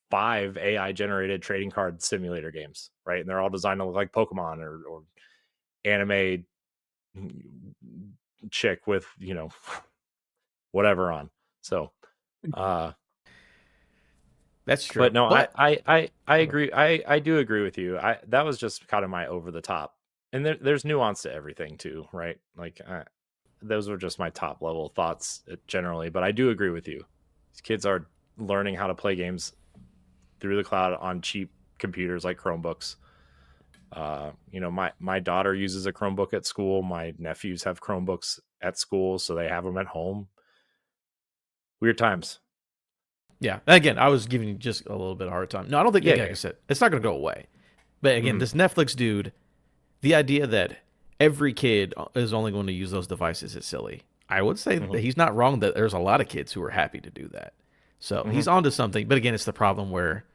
5 AI generated trading card simulator games, right? And they're all designed to look like Pokemon or anime chick with whatever on. So that's true. But no, I agree. I do agree with you. That was just kind of my over the top, and there's nuance to everything too, right? Like those were just my top level thoughts generally, but I do agree with you. These kids are learning how to play games through the cloud on cheap computers like Chromebooks. My daughter uses a Chromebook at school. My nephews have Chromebooks at school, so they have them at home. Weird times. Yeah. Again, I was giving you just a little bit of a hard time. No, I don't think, like I said, it's not going to go away. But again, this Netflix dude, the idea that every kid is only going to use those devices is silly. I would say that he's not wrong that there's a lot of kids who are happy to do that. So he's onto something. But again, it's the problem where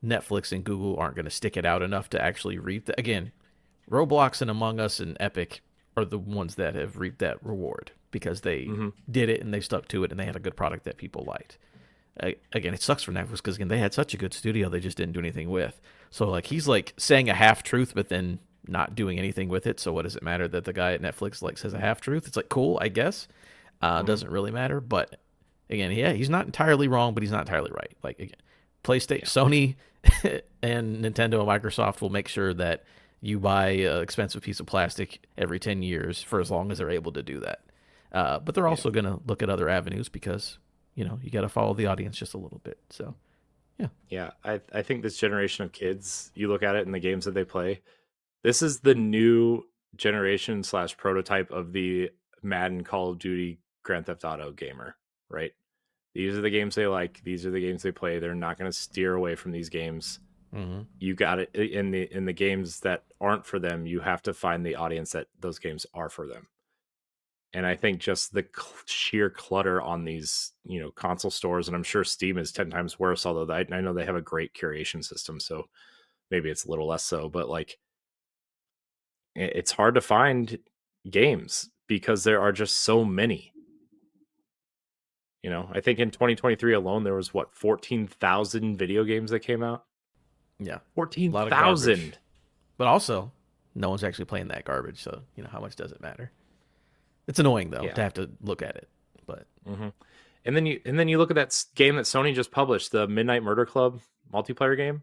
Netflix and Google aren't going to stick it out enough to actually reap that. Again, Roblox and Among Us and Epic are the ones that have reaped that reward because they did it and they stuck to it and they had a good product that people liked. Again, it sucks for Netflix because again they had such a good studio they just didn't do anything with. So like he's like saying a half truth but then not doing anything with it. So what does it matter that the guy at Netflix like says a half truth? It's like cool, I guess. Doesn't really matter. But again, yeah, he's not entirely wrong, but he's not entirely right. Like again, PlayStation, Sony, and Nintendo and Microsoft will make sure that you buy an expensive piece of plastic every 10 years for as long as they're able to do that. But they're also going to look at other avenues because you got to follow the audience just a little bit. So, yeah. Yeah, I think this generation of kids, you look at it in the games that they play, this is the new generation / prototype of the Madden, Call of Duty, Grand Theft Auto gamer, right? These are the games they like. These are the games they play. They're not going to steer away from these games. You got it in the games that aren't for them. You have to find the audience that those games are for them. And I think just the sheer clutter on these, console stores, and I'm sure Steam is 10 times worse, although I know they have a great curation system, so maybe it's a little less so, but like it's hard to find games because there are just so many. I think in 2023 alone, there was 14,000 video games that came out? Yeah. 14,000. But also, no one's actually playing that garbage, so, how much does it matter? It's annoying though to have to look at it, but and then you look at that game that Sony just published, the Midnight Murder Club multiplayer game,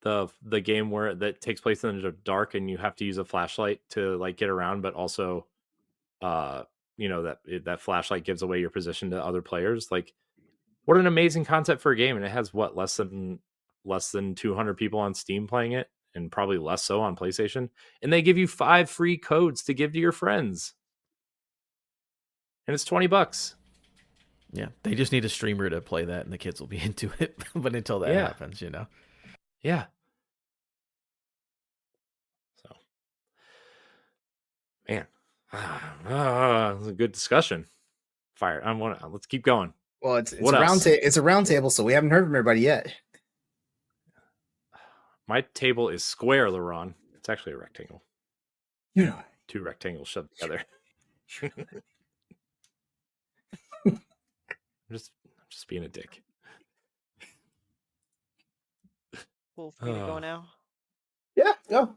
the game where that takes place in the dark and you have to use a flashlight to like get around, but also, that flashlight gives away your position to other players. Like, what an amazing concept for a game, and it has less than 200 people on Steam playing it, and probably less so on PlayStation, and they give you 5 free codes to give to your friends. And it's $20. Yeah, they just need a streamer to play that, and the kids will be into it. But until that happens, Yeah. So, man, it was a good discussion. Let's keep going. Well, it's a round table, so we haven't heard from everybody yet. My table is square, LeRon. It's actually a rectangle. 2 rectangles shoved together. I'm just being a dick. Cool for me to go now. Yeah, go.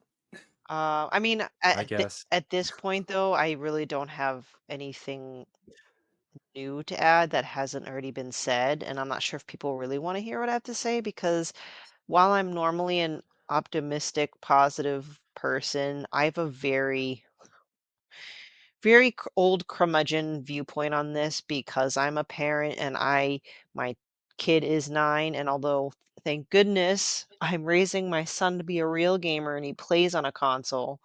I mean, I guess at this point though, I really don't have anything new to add that hasn't already been said, and I'm not sure if people really want to hear what I have to say because while I'm normally an optimistic, positive person, I have a very old curmudgeon viewpoint on this because I'm a parent and my kid is 9, and although thank goodness I'm raising my son to be a real gamer and he plays on a console,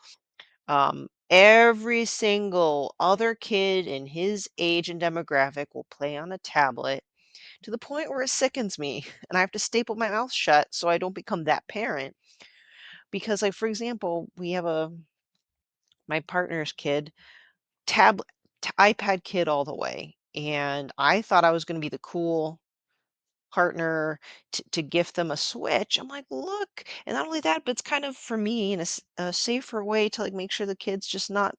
every single other kid in his age and demographic will play on a tablet to the point where it sickens me and I have to staple my mouth shut so I don't become that parent. Because like for example, we have a my partner's kid, tablet iPad kid all the way. And I thought I was going to be the cool partner to gift them a Switch. I'm like, look, and not only that, but it's kind of for me in a safer way to like make sure the kid's just not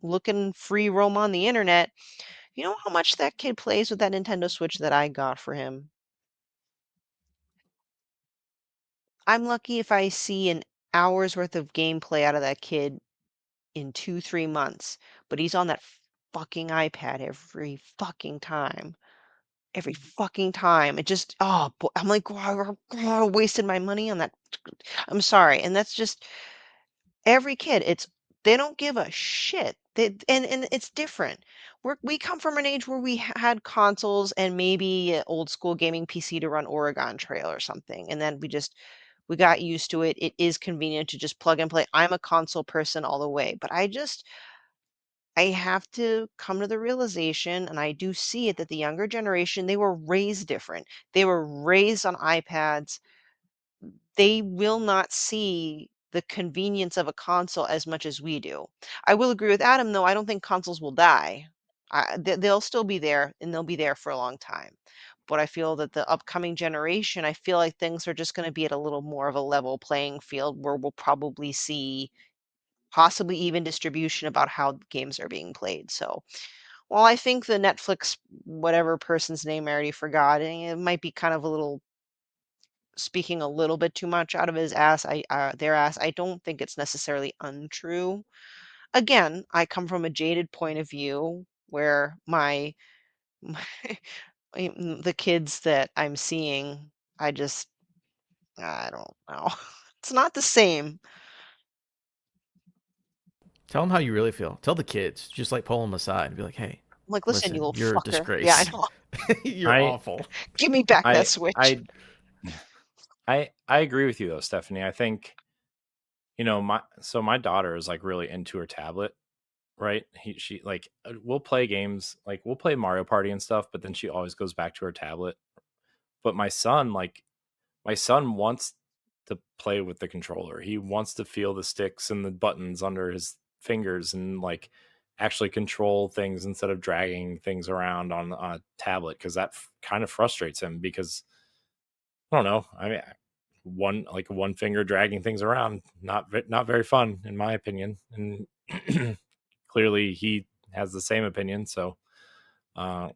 looking free roam on the internet. You know how much that kid plays with that Nintendo Switch that I got for him? I'm lucky if I see an hour's worth of gameplay out of that kid in 2, 3 months, but he's on that fucking iPad every fucking time. Every fucking time. It just oh, I'm like, "Wow, wasted my money on that." I'm sorry, and that's just every kid. It's they don't give a shit. And it's different. We come from an age where we had consoles and maybe an old school gaming PC to run Oregon Trail or something, and then we got used to it. It is convenient to just plug and play. I'm a console person all the way, but I have to come to the realization, and I do see it, that the younger generation, they were raised different. They were raised on iPads. They will not see the convenience of a console as much as we do. I will agree with Adam, though. I don't think consoles will die. They'll still be there, and they'll be there for a long time. But I feel that the upcoming generation, I feel like things are just going to be at a little more of a level playing field where we'll probably see possibly even distribution about how games are being played. So, well, I think the Netflix, whatever person's name I already forgot, it might be kind of a little speaking a little bit too much out of his ass. Their ass. I don't think it's necessarily untrue. Again, I come from a jaded point of view where my the kids that I'm seeing, I don't know. It's not the same. Tell them how you really feel. Tell the kids. Just like pull them aside and be like, "Hey, I'm like, listen, you listen, little you're a fucker. Yeah, I disgrace. know. You're I awful." Give me back that I Switch. I I agree with you though, Stephanie. I think my daughter is like really into her tablet, right? She like we'll play games, like we'll play Mario Party and stuff, but then she always goes back to her tablet. But my son wants to play with the controller. He wants to feel the sticks and the buttons under his fingers and like actually control things instead of dragging things around on a tablet because that kind of frustrates him because I don't know. I mean, one finger dragging things around, not very fun in my opinion. And clearly he has the same opinion. So uh,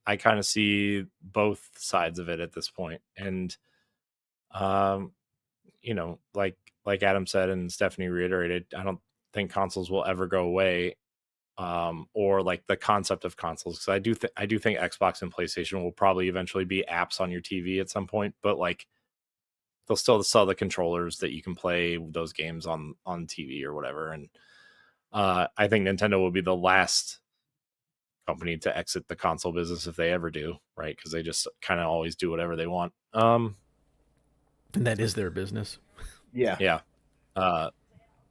I kind of see both sides of it at this point. And um, like Adam said and Stephanie reiterated, I don't think consoles will ever go away. Or like the concept of consoles, because I do think Xbox and PlayStation will probably eventually be apps on your TV at some point, but like they'll still sell the controllers that you can play those games on TV or whatever. And I think Nintendo will be the last company to exit the console business if they ever do, right? Because they just kind of always do whatever they want. And that is their business. Yeah. Yeah.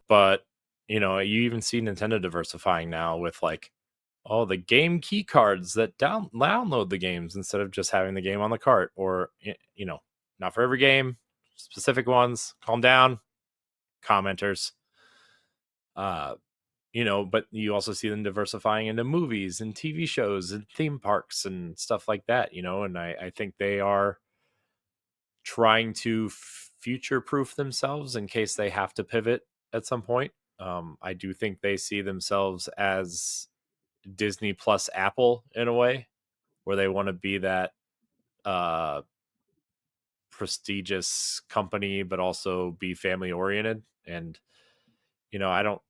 But you even see Nintendo diversifying now with like, oh, the game key cards that download the games instead of just having the game on the cart, or not for every game, specific ones. Calm down, commenters. Uh, but you also see them diversifying into movies and TV shows and theme parks and stuff like that, and I think they are trying to future proof themselves in case they have to pivot at some point. I do think they see themselves as Disney plus Apple in a way, where they want to be that uh, prestigious company, but also be family oriented. And I don't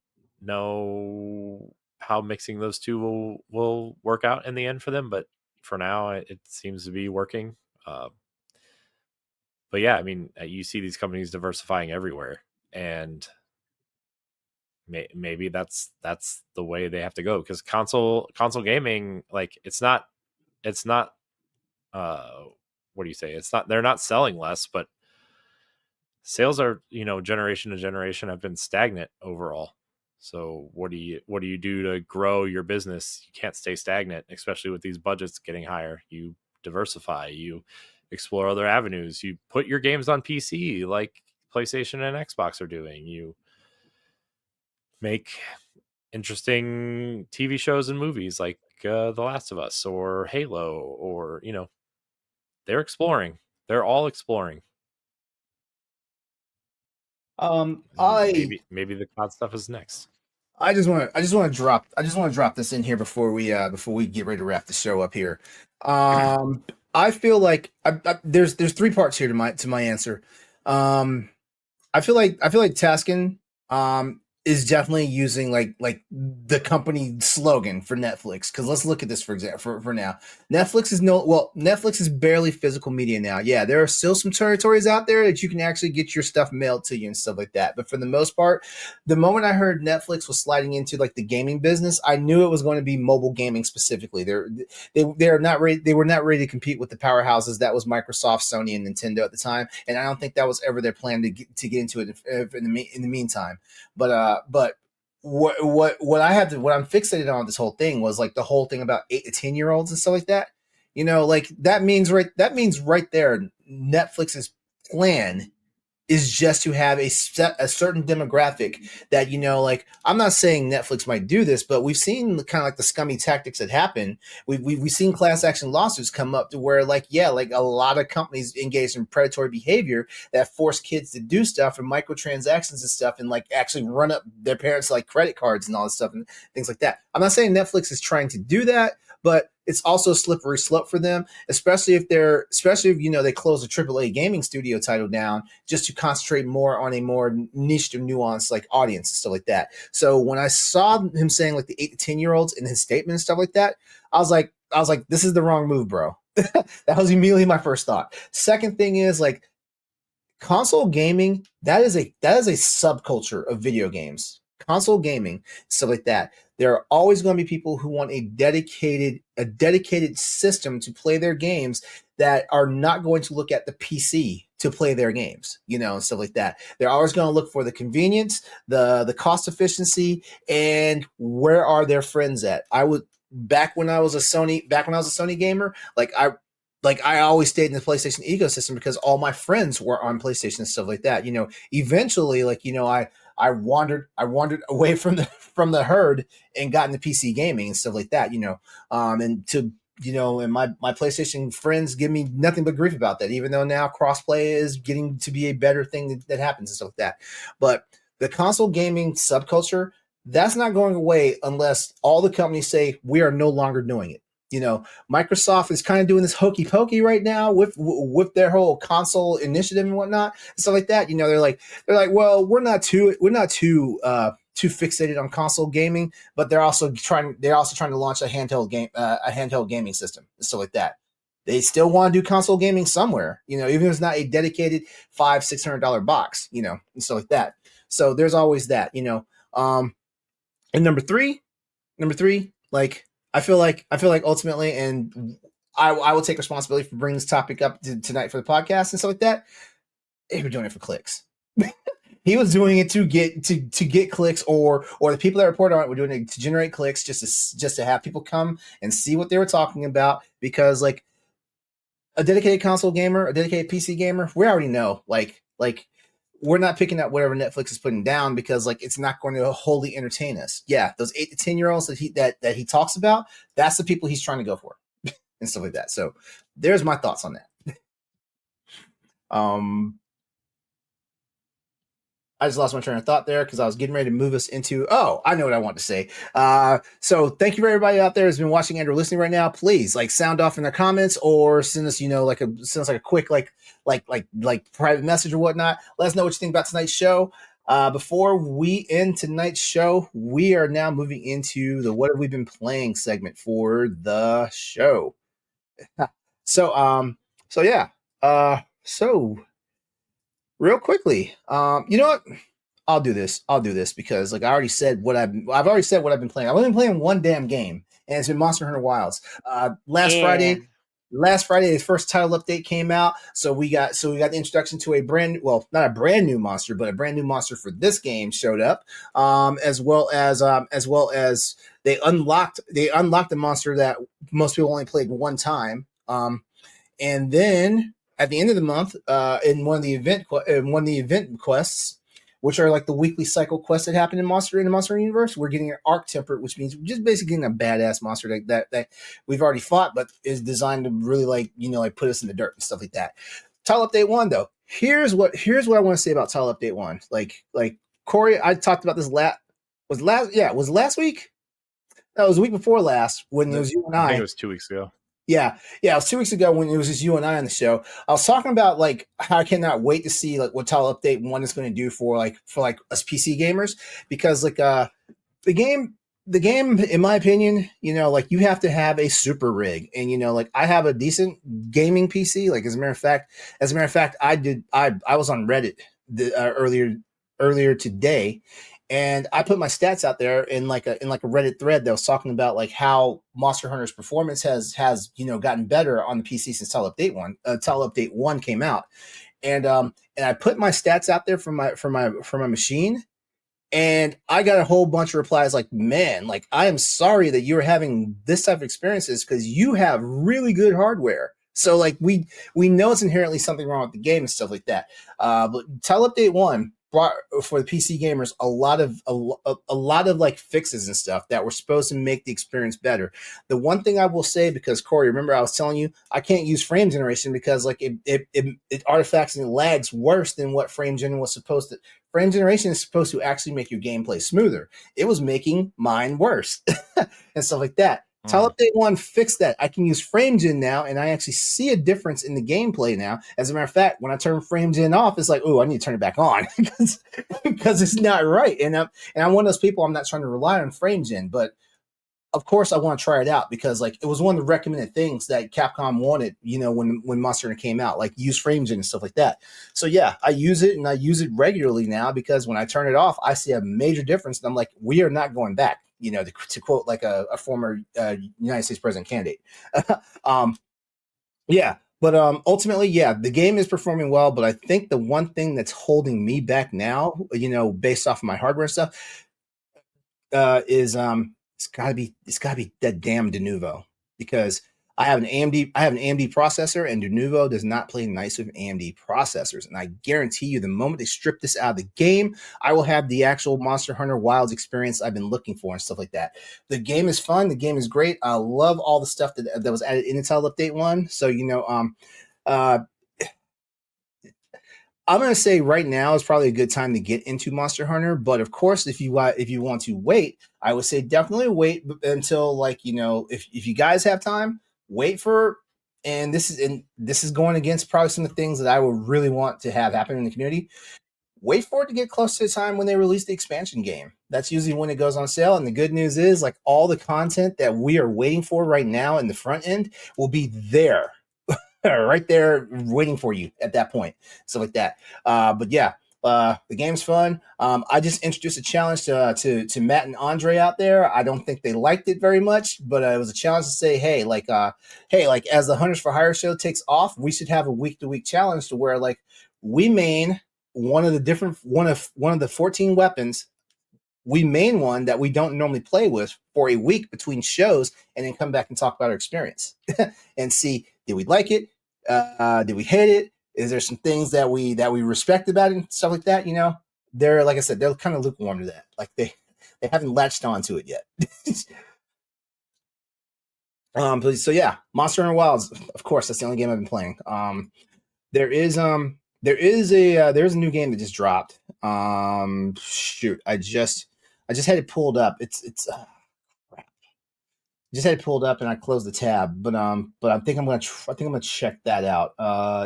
know how mixing those two will work out in the end for them, but for now, it seems to be working. But yeah, I mean, you see these companies diversifying everywhere, and maybe that's the way they have to go, because console gaming, like it's not what do you say? It's not, they're not selling less, but sales are, generation to generation have been stagnant overall. So what do you do to grow your business? You can't stay stagnant, especially with these budgets getting higher. You diversify, you explore other avenues, you put your games on PC like PlayStation and Xbox are doing. You make interesting TV shows and movies like The Last of Us or Halo, or they're exploring. They're all exploring. Maybe the COD stuff is next. I just want to drop this in here before we get ready to wrap the show up here. I feel like there's three parts here to my answer. I feel like Taskin is definitely using like the company slogan for Netflix, because let's look at this for example for now. Netflix is barely physical media now. Yeah, there are still some territories out there that you can actually get your stuff mailed to you and stuff like that, but for the most part, the moment I heard Netflix was sliding into like the gaming business, I knew it was going to be mobile gaming specifically. They're not ready. They were not ready to compete with the powerhouses that was Microsoft, Sony, and Nintendo at the time, and I don't think that was ever their plan to get into it in the meantime. But what I'm fixated on this whole thing was like the whole thing about 8 to 10-year-olds and stuff like that. Like that means right there, Netflix's plan is just to have a certain demographic that, like, I'm not saying Netflix might do this, but we've seen kind of like the scummy tactics that happen. We've seen class action lawsuits come up to where, like, yeah, like a lot of companies engage in predatory behavior that force kids to do stuff and microtransactions and stuff, and like actually run up their parents' like credit cards and all this stuff and things like that. I'm not saying Netflix is trying to do that, but it's also a slippery slope for them, especially if they close a AAA gaming studio title down just to concentrate more on a more niche or nuanced like audience and stuff like that. So when I saw him saying like the 8 to 10-year-olds in his statement and stuff like that, I was like, this is the wrong move, bro. That was immediately my first thought. Second thing is, like, console gaming, that is a subculture of video games. Console gaming, stuff like that. There are always going to be people who want a dedicated system to play their games that are not going to look at the PC to play their games, and stuff like that. They're always going to look for the convenience, the cost efficiency, and where are their friends at. Back when I was a Sony gamer, I always stayed in the PlayStation ecosystem because all my friends were on PlayStation and stuff like that. Eventually, I wandered away from the herd and got into PC gaming and stuff like that. And my PlayStation friends give me nothing but grief about that, even though now crossplay is getting to be a better thing that happens and stuff like that. But the console gaming subculture, that's not going away unless all the companies say we are no longer doing it. Microsoft is kind of doing this hokey pokey right now with their whole console initiative and whatnot and stuff like that. They're like, well, we're not too fixated on console gaming, but they're also trying to launch a handheld gaming system and stuff like that. They still want to do console gaming somewhere, even if it's not a dedicated $500-$600 box, and stuff like that. So there's always that, and number three, like, I feel like ultimately, and I will take responsibility for bringing this topic up tonight for the podcast and stuff like that. They were doing it for clicks. He was doing it to get clicks, or the people that reported on it were doing it to generate clicks, just to have people come and see what they were talking about. Because like a dedicated console gamer, a dedicated PC gamer, we already know like we're not picking up whatever Netflix is putting down, because like it's not going to wholly entertain us. Yeah, those 8 to 10-year-olds that he talks about, that's the people he's trying to go for and stuff like that. So there's my thoughts on that. I just lost my train of thought there because I was getting ready to move us into, I know what I want to say. So thank you for everybody out there who's been watching and or listening right now. Please sound off in the comments, or send us, a quick private message or whatnot. Let us know what you think about tonight's show. Before we end tonight's show, we are now moving into the What Have We Been Playing segment for the show. So yeah. So real quickly, you know what? I'll do this. I'll do this because like I've already said what I've been playing. I've only been playing one damn game, and it's been Monster Hunter Wilds. Yeah. Last Friday, his first title update came out. So we got the introduction to not a brand new monster, but a brand new monster for this game showed up. As well as they unlocked a monster that most people only played one time. And then at the end of the month, in one of the event quests, which are like the weekly cycle quests that happen in the Monster Universe, we're getting an Arc Tempered, which means we're just basically getting a badass monster that we've already fought, but is designed to really like put us in the dirt and stuff like that. Tile Update 1, though. Here's what I want to say about Tile Update 1. Like Corey, I talked about this was last week? That was the week before last when it was you and I think it was 2 weeks ago. Yeah, it was 2 weeks ago when it was just you and I on the show. I was talking about like how I cannot wait to see like what Tile Update 1 is going to do for us PC gamers, because the game in my opinion, like you have to have a super rig, and like I have a decent gaming PC. Like as a matter of fact, I was on Reddit earlier today, and I put my stats out there in like a Reddit thread that was talking about like how Monster Hunter's performance has gotten better on the PC since Tile Update 1 came out. And I put my stats out there for my machine, and I got a whole bunch of replies like, man, like I am sorry that you're having this type of experiences because you have really good hardware. So like we know it's inherently something wrong with the game and stuff like that. But Tile Update 1 brought for the PC gamers a lot of like fixes and stuff that were supposed to make the experience better. The one thing I will say, because Corey, remember I was telling you I can't use frame generation because like it artifacts and it lags worse than what frame generation was supposed to. Frame generation is supposed to actually make your gameplay smoother. It was making mine worse and stuff like that. Tile Update 1 fixed that. I can use FrameGen now, and I actually see a difference in the gameplay now. As a matter of fact, when I turn FrameGen off, it's like, oh, I need to turn it back on because it's not right. And I'm one of those people, I'm not trying to rely on FrameGen, but of course I want to try it out because like it was one of the recommended things that Capcom wanted, when Monster Hunter came out, like use FrameGen and stuff like that. So yeah, I use it, and I use it regularly now because when I turn it off, I see a major difference, and I'm like, we are not going back. To quote like a former United States president candidate. um, yeah, but ultimately, yeah, the game is performing well. But I think the one thing that's holding me back now, based off of my hardware stuff, is it's gotta be that damn Denuvo, because I have an AMD processor, and Denuvo does not play nice with AMD processors. And I guarantee you, the moment they strip this out of the game, I will have the actual Monster Hunter Wilds experience I've been looking for and stuff like that. The game is fun. The game is great. I love all the stuff that was added in Intel Update 1. So uh, I'm gonna say right now is probably a good time to get into Monster Hunter. But of course, if you want to wait, I would say definitely wait until if you guys have time, wait for. And this is going against probably some of the things that I would really want to have happen in the community. Wait for it to get close to the time when they release the expansion game. That's usually when it goes on sale. And the good news is, like, all the content that we are waiting for right now in the front end will be there right there waiting for you at that point. Stuff like that. But yeah, the game's fun. I just introduced a challenge to Matt and Andre out there. I don't think they liked it very much, but it was a challenge to say, hey, as the Hunters for Hire show takes off, we should have a week to week challenge to where like we main one of the 14 weapons. We main one that we don't normally play with for a week between shows, and then come back and talk about our experience and see, did we like it? Did we hate it? Is there some things that we respect about it and stuff like that? They're, like I said, they're kind of lukewarm to that. Like they haven't latched onto it yet. So yeah, Monster Hunter Wilds. Of course, that's the only game I've been playing. There's a new game that just dropped. Shoot, I just had it pulled up. It's crap. Just had it pulled up and I closed the tab, but I think I'm gonna check that out.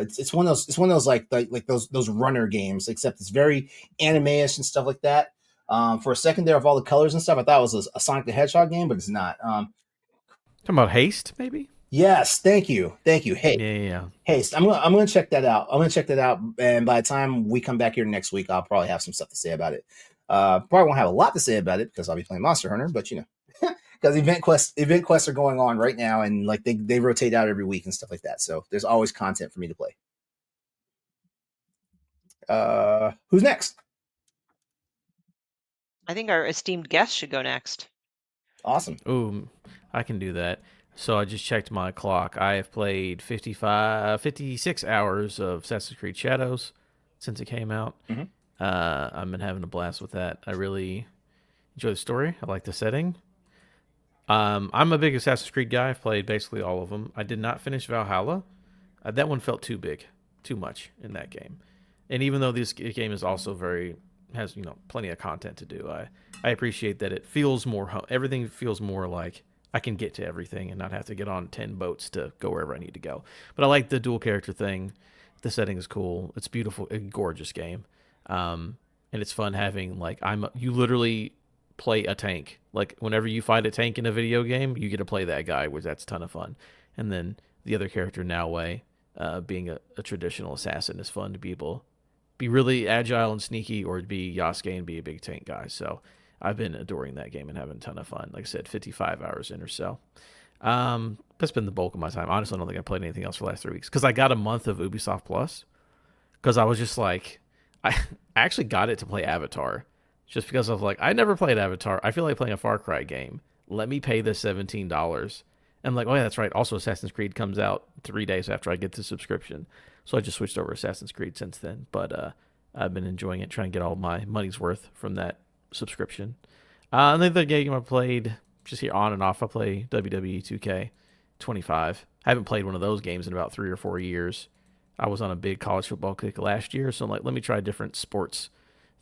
It's one of those like those runner games, except it's very anime-ish and stuff like that. For a second there, of all the colors and stuff, I thought it was a Sonic the Hedgehog game, but it's not. Talking about Haste, maybe? Yes, thank you. Hey, Yeah. hey, I'm gonna check that out. I'm gonna check that out, and by the time we come back here next week, I'll probably have some stuff to say about it. Probably won't have a lot to say about it because I'll be playing Monster Hunter, but because event quests are going on right now, and like they rotate out every week and stuff like that. So there's always content for me to play. Who's next? I think our esteemed guest should go next. Awesome. Ooh, I can do that. So I just checked my clock. I have played 56 hours of Assassin's Creed Shadows since it came out. Mhm. I've been having a blast with that. I really enjoy the story. I like the setting. I'm a big Assassin's Creed guy. I've played basically all of them. I did not finish Valhalla. That one felt too big, too much in that game. And even though this game is also has plenty of content to do, I appreciate that it feels more. Everything feels more like I can get to everything and not have to get on 10 boats to go wherever I need to go. But I like the dual character thing. The setting is cool. It's beautiful, a gorgeous game, and it's fun having you literally play a tank. Like whenever you fight a tank in a video game, you get to play that guy, which that's a ton of fun. And then the other character, Naowei, being a traditional assassin, is fun to be able be really agile and sneaky, or to be Yasuke and be a big tank guy. So I've been adoring that game and having a ton of fun. Like I said, 55 hours in or so. That's been the bulk of my time. Honestly, I don't think I played anything else for the last 3 weeks because I got a month of Ubisoft Plus because I was just like, I actually got it to play Avatar just because I was like, I never played Avatar. I feel like playing a Far Cry game. Let me pay this $17. And I'm like, oh yeah, that's right. Also, Assassin's Creed comes out 3 days after I get the subscription. So I just switched over to Assassin's Creed since then. But I've been enjoying it, trying to get all my money's worth from that subscription. And the other game I played, just here on and off, I play WWE 2K25. I haven't played one of those games in about 3 or 4 years. I was on a big college football kick last year, so I'm like, let me try a different sports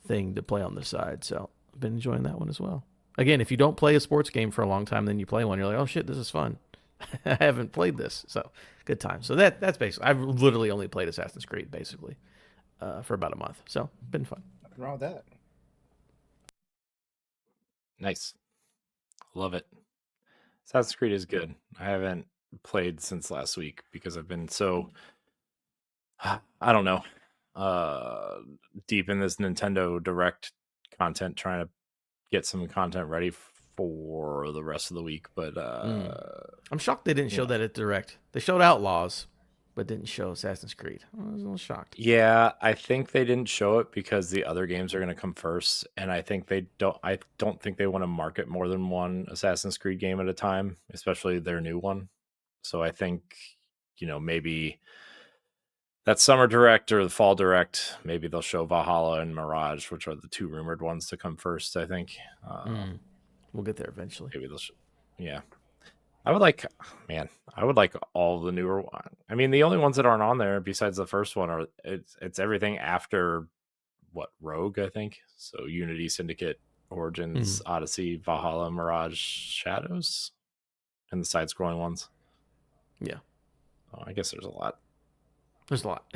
thing to play on the side. So I've been enjoying that one as well. Again, if you don't play a sports game for a long time, then you play one, you're like, oh shit, this is fun. I haven't played this, so good time. So that's basically, I've literally only played Assassin's Creed basically for about a month. So been fun. Nothing wrong with that. Nice. Love it. Assassin's Creed is good. I haven't played since last week because I've been so, I don't know, deep in this Nintendo Direct content, trying to get some content ready for the rest of the week. But I'm shocked they didn't show that at Direct. They showed Outlaws, but didn't show Assassin's Creed. I was a little shocked. Yeah, I think they didn't show it because the other games are going to come first, and I think they don't. I don't think they want to market more than one Assassin's Creed game at a time, especially their new one. So I think maybe that summer direct or the fall direct, maybe they'll show Valhalla and Mirage, which are the two rumored ones to come first. I think we'll get there eventually. Maybe they'll. Yeah, I would like all the newer ones. I mean, the only ones that aren't on there besides the first one are it's everything after Rogue, I think. So Unity, Syndicate, Origins, Odyssey, Valhalla, Mirage, Shadows, and the side-scrolling ones. Yeah. Oh, I guess there's a lot. There's a lot.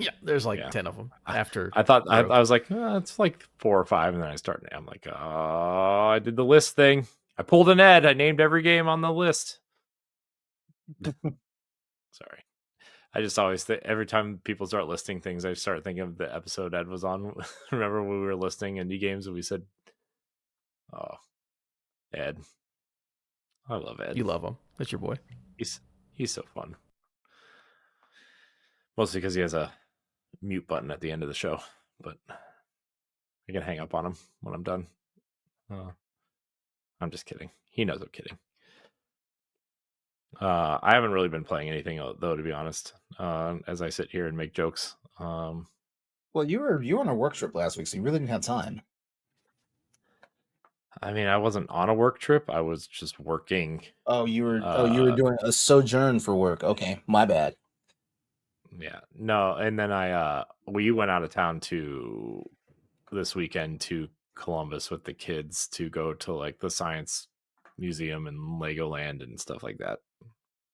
Yeah, there's 10 of them after. I thought I was like, it's like 4 or 5, and then I'm like, oh, I did the list thing. I pulled an Ed. I named every game on the list. Sorry. I just always every time people start listing things, I start thinking of the episode Ed was on. Remember when we were listing indie games and we said, oh, Ed. I love Ed. You love him. That's your boy. He's so fun. Mostly because he has a mute button at the end of the show, but I can hang up on him when I'm done. I'm just kidding. He knows I'm kidding. I haven't really been playing anything though, to be honest. As I sit here and make jokes. Well, you were on a work trip last week, so you really didn't have time. I mean, I wasn't on a work trip. I was just working. Oh, you were doing a sojourn for work. Okay, my bad. Yeah, no, and then we went out of town this weekend to Columbus with the kids to go to the science museum and Legoland and stuff like that.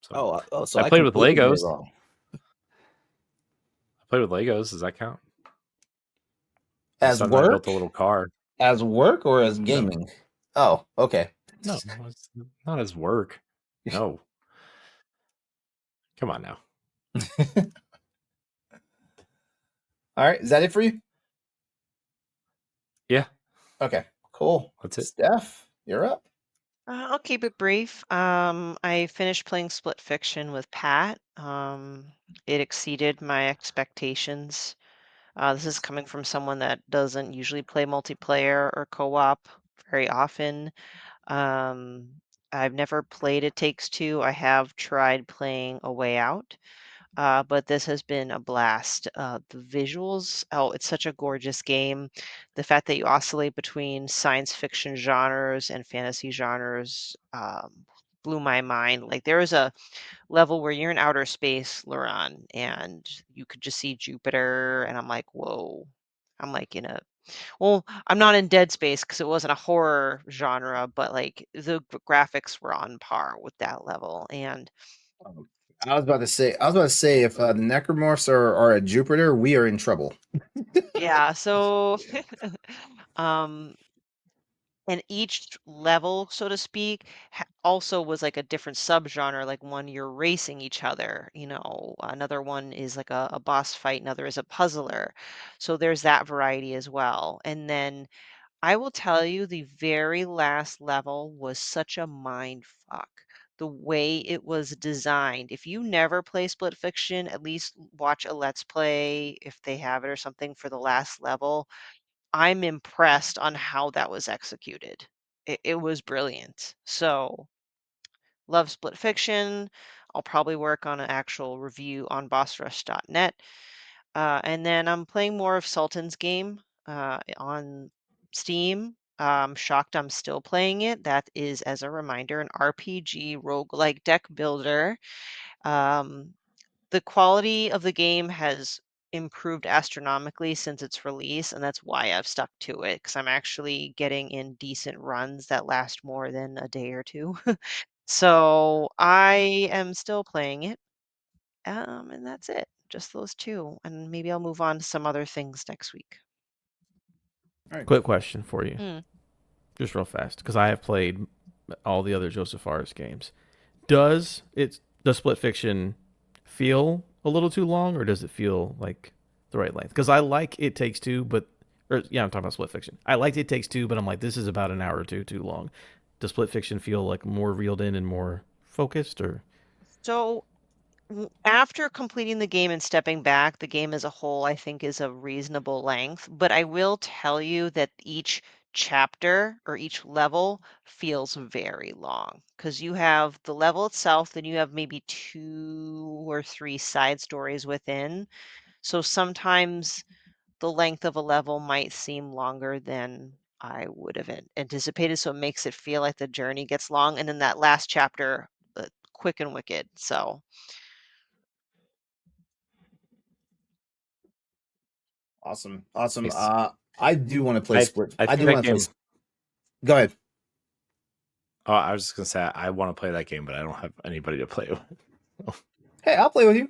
So so I played with Legos. I played with Legos. Does that count? As work? I built a little car. As work or as gaming? No. Oh, okay. No, not as work. No. Come on now. All right, is that it for you? Yeah, Okay, cool. that's it. Steph, you're up. I'll keep it brief. I finished playing Split Fiction with Pat. It exceeded my expectations. This is coming from someone that doesn't usually play multiplayer or co-op very often. Um, I've never played It Takes Two. I have tried playing A Way Out, but this has been a blast. The visuals, oh, it's such a gorgeous game. The fact that you oscillate between science fiction genres and fantasy genres blew my mind. Like there is a level where you're in outer space, LeRon, and you could just see Jupiter, and I'm like, whoa. I'm like in a well, I'm not in Dead Space because it wasn't a horror genre, but like the graphics were on par with that level. And I was about to say, if the necromorphs are at Jupiter, we are in trouble. yeah, so um and each level, so to speak, also was like a different subgenre. Like one, you're racing each other. Another one is like a boss fight. Another is a puzzler. So there's that variety as well. And then I will tell you, the very last level was such a mind fuck. The way it was designed. If you never play Split Fiction, at least watch a Let's Play if they have it or something for the last level. I'm impressed on how that was executed. It was brilliant. So, love Split Fiction. I'll probably work on an actual review on bossrush.net. And then I'm playing more of Sultan's game on Steam. I'm shocked I'm still playing it. That is, as a reminder, an RPG roguelike deck builder. Um, the quality of the game has improved astronomically since its release, and that's why I've stuck to it because I'm actually getting in decent runs that last more than a day or two. So I am still playing it. And that's it. Just those two. And maybe I'll move on to some other things next week. All right. Quick question for you, Mm. just real fast, because I have played all the other Joseph Fares games. Does Split Fiction feel a little too long, or does it feel like the right length? Because I like It Takes Two, I'm talking about Split Fiction. I liked It Takes Two, but I'm like, this is about an hour or two too long. Does Split Fiction feel like more reeled in and more focused, or? So after completing the game and stepping back, the game as a whole, I think, is a reasonable length. But I will tell you that each chapter or each level feels very long because you have the level itself, then you have maybe 2 or 3 side stories within. So sometimes the length of a level might seem longer than I would have anticipated. So it makes it feel like the journey gets long. And then that last chapter, quick and wicked. So. Awesome. Nice. I do want to play I Split. I I think do that want to play. game. Go ahead. Oh, I was just gonna say I want to play that game, but I don't have anybody to play with. Hey, I'll play with you.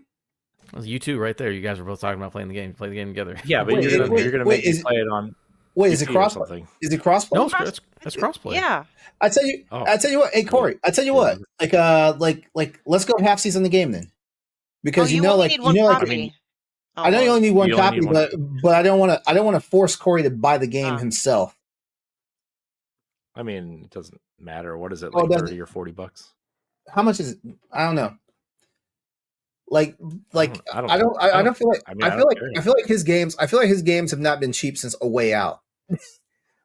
Well, you two right there. You guys were both talking about playing the game. Play the game together. Yeah, but Wait, you're gonna make me is play it on is it PC or cross? something. Is it crossplay? No, Cross- that's crossplay. Yeah. I tell you, Oh. I tell you what. Hey, Corey, I tell you what. Like, let's go half season the game then, because you only need one copy. I mean, I know you only need one you only copy, need one. but I don't want to force Corey to buy the game Ah. himself. I mean, it doesn't matter. What is it, Oh, like does it? 30 or 40 bucks? How much is it? I don't know. Like I don't feel like I mean, I I feel don't like care. I feel like his games have not been cheap since A Way Out.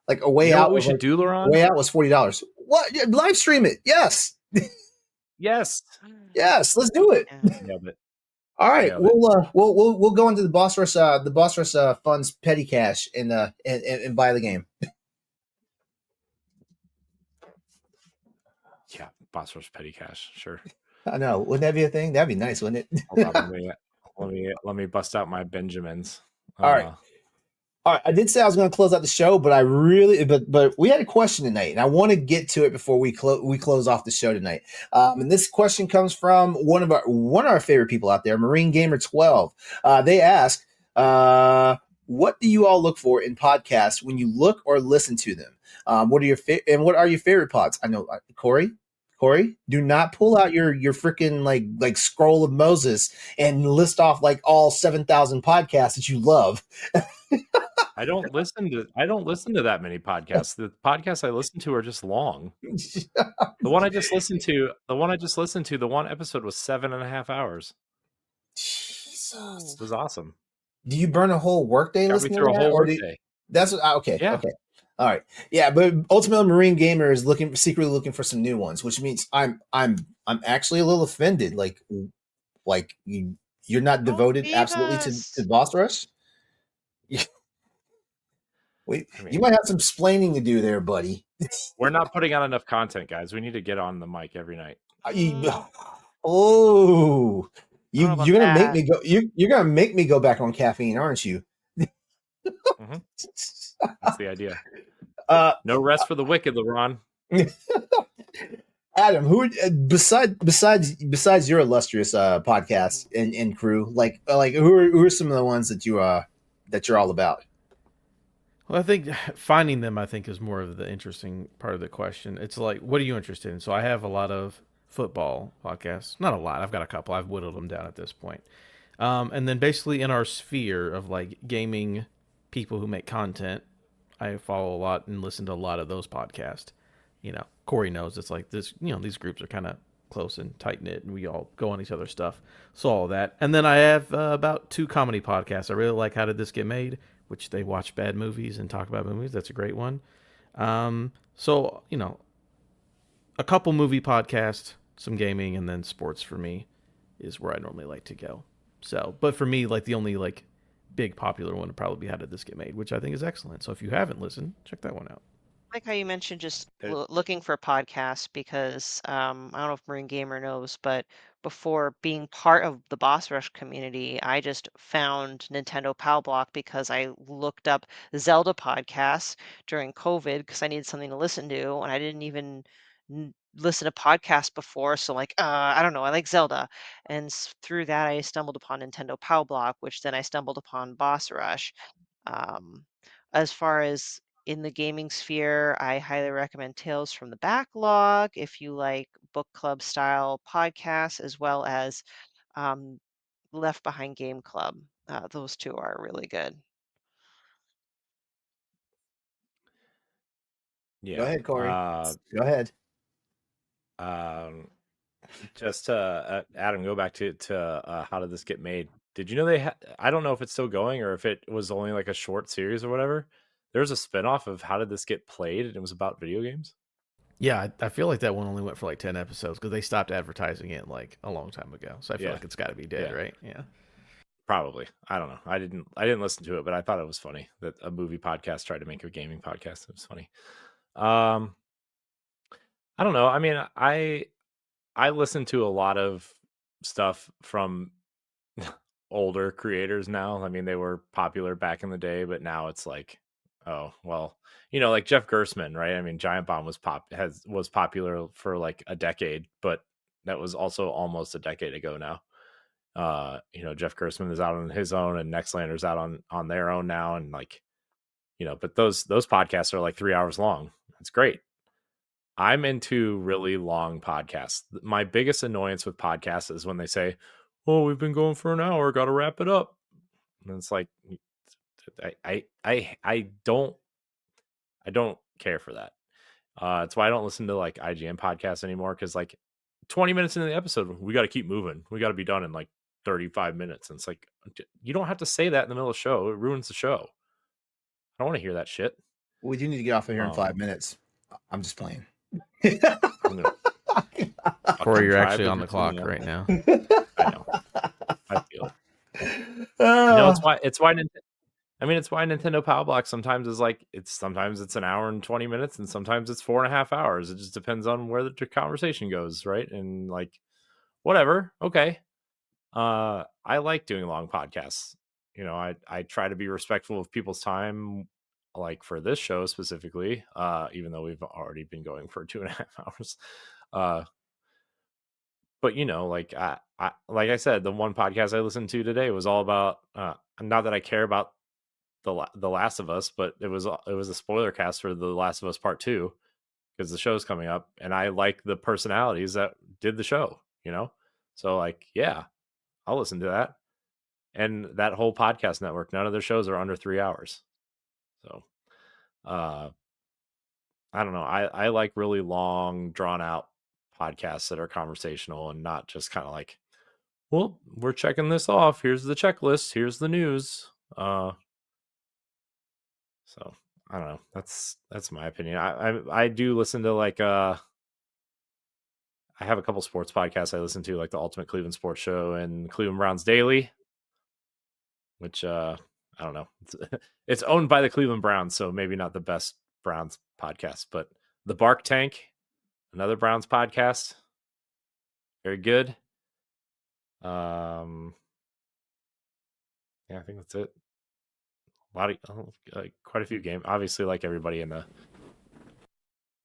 Like A Way You know Out what we was should like, do, LeRon? Way Out was $40. What? Yeah, live stream it? Yes, Yes. yes. Let's do it. Yeah. Nailed it. All right, Nailed it. we'll go into the Boss Rush funds petty cash and buy the game. Yeah, Boss Rush Petty Cash, sure. I know. Wouldn't that be a thing? That'd be nice, wouldn't it? Hold on, let me bust out my Benjamins. All right. All right. I did say I was going to close out the show, but but we had a question tonight, and I want to get to it before we close off the show tonight. And this question comes from one of our favorite people out there, Marine Gamer 12. They ask, what do you all look for in podcasts when you look or listen to them? What are your favorite pods? I know, Corey. Corey, do not pull out your freaking like scroll of Moses and list off like all 7,000 podcasts that you love. I don't listen to that many podcasts. The podcasts I listen to are just long. The one episode was 7.5 hours. Jesus. It was awesome. Do you burn a whole workday Got me listening through to a that, whole or workday. that's okay? Yeah. Okay, all right, yeah. But Ultimate Marine Gamer is secretly looking for some new ones, which means I'm actually a little offended. Like you're not Don't devoted leave absolutely to us. Boss Rush. Wait, I you mean, might have some splaining to do there, buddy. we're not putting out enough content, guys. We need to get on the mic every night. Oh, I don't know about you're gonna make that. me go. You're gonna make me go back on caffeine, aren't you? Mhm. That's the idea. Uh, No rest for the wicked, LeRon. Adam, who besides your illustrious podcast and crew, like who are some of the ones that you're all about? Well, I think finding them, I think, is more of the interesting part of the question. It's like, what are you interested in? So I have a lot of football podcasts. Not a lot. I've got a couple. I've whittled them down at this point. And then basically in our sphere of like gaming people who make content, I follow a lot and listen to a lot of those podcasts. You know, Corey knows it's like this, you know, these groups are kind of close and tight knit and we all go on each other's stuff. So all that. And then I have about 2 comedy podcasts. I really like How Did This Get Made, which they watch bad movies and talk about movies. That's a great one. So, you know, a couple movie podcasts, some gaming, and then sports for me is where I normally like to go. So, but for me, like the only like big popular one would probably be How Did This Get Made, which I think is excellent. So if you haven't listened, check that one out. Like how you mentioned just There- looking for podcasts because I don't know if Marine Gamer knows, but before being part of the Boss Rush community, I just found Nintendo Pow Block because I looked up Zelda podcasts during COVID because I needed something to listen to, and I didn't even listen to podcasts before. So like, I don't know, I like Zelda, and through that I stumbled upon Nintendo Pow Block, which then I stumbled upon Boss Rush. Um, as far as in the gaming sphere, I highly recommend Tales from the Backlog if you like book club style podcasts, as well as um, Left Behind Game Club. Those two are really good. Go yeah. ahead, Corey. Go ahead. Um, just to Adam, go back to How Did This Get Made? Did you know they I don't know if it's still going or if it was only like a short series or whatever. There's a spinoff of How Did This Get Played, and it was about video games. Yeah, I feel like that one only went for like 10 episodes because they stopped advertising it like a long time ago. So I feel Yeah. like it's got to be dead, Yeah. right? Yeah. Probably. I don't know. I didn't listen to it, but I thought it was funny that a movie podcast tried to make a gaming podcast. It was funny. I don't know. I mean, I listen to a lot of stuff from older creators now. I mean, they were popular back in the day, but now it's like, oh, well, you know, like Jeff Gerstmann, right? I mean, Giant Bomb was popular for like a decade, but that was also almost a decade ago now. You know, Jeff Gerstmann is out on his own and Nextlander's out on their own now, and like, you know, but those podcasts are like 3 hours long. It's great. I'm into really long podcasts. My biggest annoyance with podcasts is when they say, "Oh, we've been going for an hour, got to wrap it up." And it's like, I don't care for that. That's why I don't listen to like IGN podcasts anymore because like 20 minutes into the episode, we got to keep moving. We got to be done in like 35 minutes. And it's like, you don't have to say that in the middle of the show. It ruins the show. I don't want to hear that shit. We do need to get off of here in 5 minutes. I'm just playing. I'm gonna Corey, you're drive actually to on the clock Virginia. right now. I know. I feel it. Uh, It's why Nintendo Power Block sometimes is like sometimes it's an hour and 20 minutes and sometimes it's 4.5 hours. It just depends on where the conversation goes, right? And like whatever. Okay. I like doing long podcasts. You know, I try to be respectful of people's time, like for this show specifically, even though we've already been going for 2.5 hours. But you know, like like I said, the one podcast I listened to today was all about not that I care about the Last of Us, but it was a spoiler cast for The Last of Us Part 2, because the show's coming up, and I like the personalities that did the show, you know? So, like, yeah, I'll listen to that. And that whole podcast network, none of their shows are under 3 hours. So, I don't know. I like really long, drawn out podcasts that are conversational and not just kind of like, well, we're checking this off. Here's the checklist. Here's the news. So I don't know. That's my opinion. I do listen to like I have a couple sports podcasts I listen to, like the Ultimate Cleveland Sports Show and Cleveland Browns Daily, which I don't know. It's owned by the Cleveland Browns, so maybe not the best Browns podcast, but the Bark Tank, another Browns podcast, very good. Yeah, I think that's it. A lot of quite a few games. Obviously, like everybody in the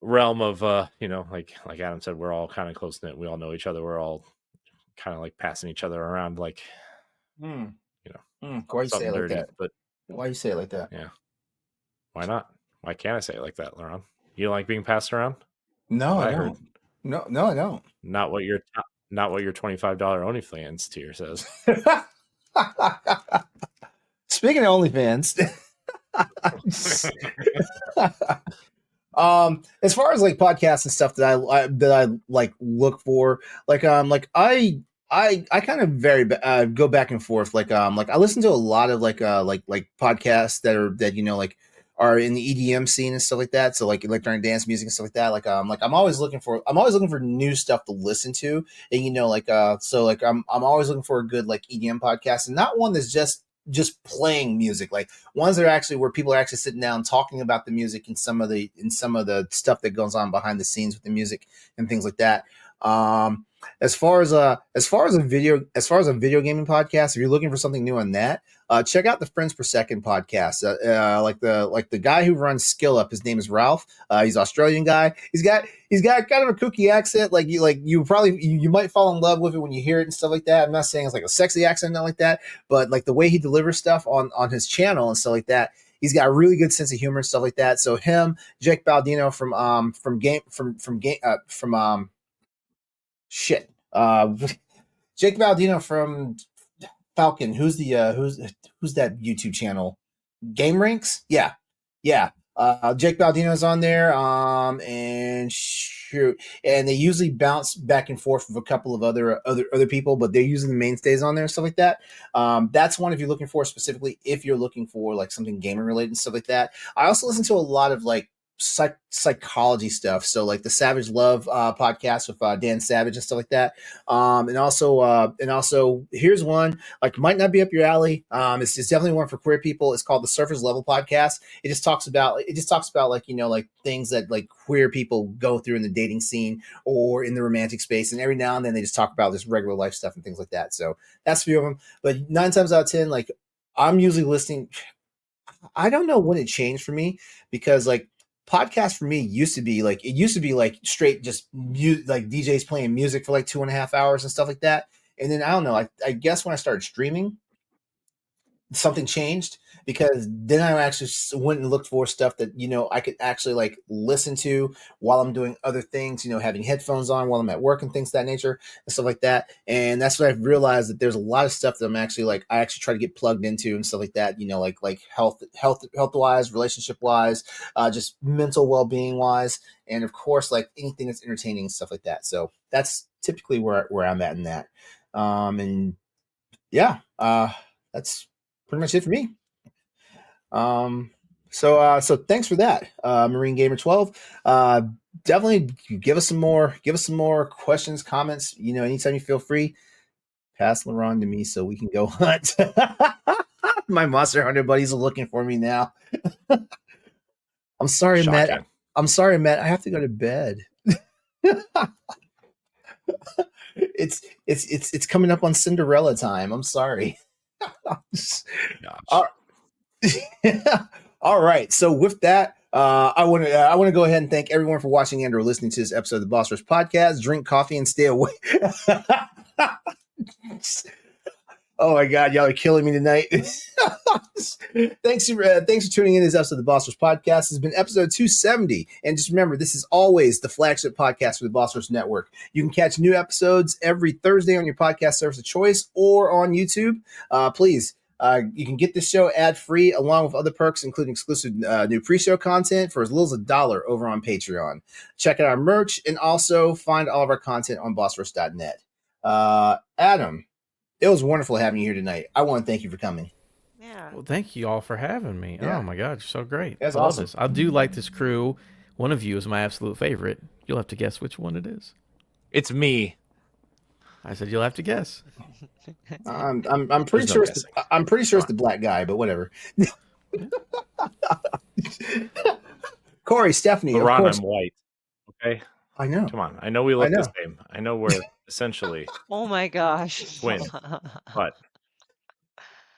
realm of like Adam said, we're all kind of close knit. We all know each other. We're all kind of like passing each other around, like Why you say it like dirty, that? but Why you say it like that? yeah, why not? Why can't I say it like that, LeRon? You don't like being passed around? No, I heard. don't. No, I don't. Not what your $25 OnlyFans tier says. Speaking of OnlyFans, as far as like podcasts and stuff that I like look for, like I kind of go back and forth. Like I listen to a lot of like podcasts that are in the EDM scene and stuff like that. So like electronic dance music and stuff like that. Like I'm always looking for new stuff to listen to. And I'm always looking for a good like EDM podcast, and not one that's just playing music, like ones that are actually where people are actually sitting down talking about the music and some of the stuff that goes on behind the scenes with the music and things like that. As far as a video gaming podcast, if you're looking for something new on that, check out the Friends Per Second podcast. Like the guy who runs Skill Up, his name is Ralph. He's an Australian guy. He's got kind of a kooky accent. You might fall in love with it when you hear it and stuff like that. I'm not saying it's like a sexy accent, not like that, but like the way he delivers stuff on his channel and stuff like that. He's got a really good sense of humor and stuff like that. So him, Jake Baldino from Jake Baldino from Falcon. Who's that YouTube channel? Game Ranks? Yeah. Jake Baldino's on there. And they usually bounce back and forth with a couple of other people, but they're usually the mainstays on there and stuff like that. That's one if you're looking for specifically, if you're looking for like something gaming related and stuff like that. I also listen to a lot of like psychology stuff, so like the Savage Love podcast with Dan Savage and stuff like that, and also here's one like might not be up your alley. It's definitely one for queer people. It's called the Surface Level Podcast. It just talks about like like things that like queer people go through in the dating scene or in the romantic space, and every now and then they just talk about this regular life stuff and things like that. So that's a few of them, but 9 times out of 10, like I'm usually listening. I don't know when it changed for me, because like podcast for me used to be like straight just like DJs playing music for like 2.5 hours and stuff like that. And then I don't know, I guess when I started streaming, something changed, because then I actually went and looked for stuff that I could actually like listen to while I'm doing other things, having headphones on while I'm at work and things of that nature and stuff like that. And that's what I've realized, that there's a lot of stuff that I'm actually like I actually try to get plugged into and stuff like that, like health wise, relationship wise, just mental well-being wise, and of course like anything that's entertaining and stuff like that. So that's typically where I'm at in that. And yeah, that's pretty much it for me. So thanks for that, Marine Gamer 12. Definitely give us some more questions, comments. Anytime you feel free, pass LeRon to me so we can go hunt. My Monster Hunter buddies are looking for me now. I'm sorry, Shocking. Matt. I'm sorry, Matt. I have to go to bed. It's coming up on Cinderella time. I'm sorry. All right. So with that, I want to go ahead and thank everyone for watching and or listening to this episode of the Boss Rush Podcast. Drink coffee and stay away. Oh my God, y'all are killing me tonight. Thanks for tuning in to this episode of the Boss Rush Podcast. This has been episode 270. And just remember, this is always the flagship podcast for the Boss Rush Network. You can catch new episodes every Thursday on your podcast service of choice or on YouTube. Please, you can get this show ad-free along with other perks, including exclusive new pre-show content for as little as $1 over on Patreon. Check out our merch and also find all of our content on bossrush.net. Adam, it was wonderful having you here tonight. I want to thank you for coming. Yeah. Well, thank you all for having me. Yeah. Oh my God, you're so great. That's I love awesome. this. I do like this crew. One of you is my absolute favorite. You'll have to guess which one it is. It's me. I said you'll have to guess. I'm pretty There's no sure guessing. I'm pretty sure it's the black guy, but whatever. Corey, Stephanie, of LeRon, course. I'm white. Okay, I know. come on. I know we look know. the same. I know we're essentially Oh my gosh. twin, but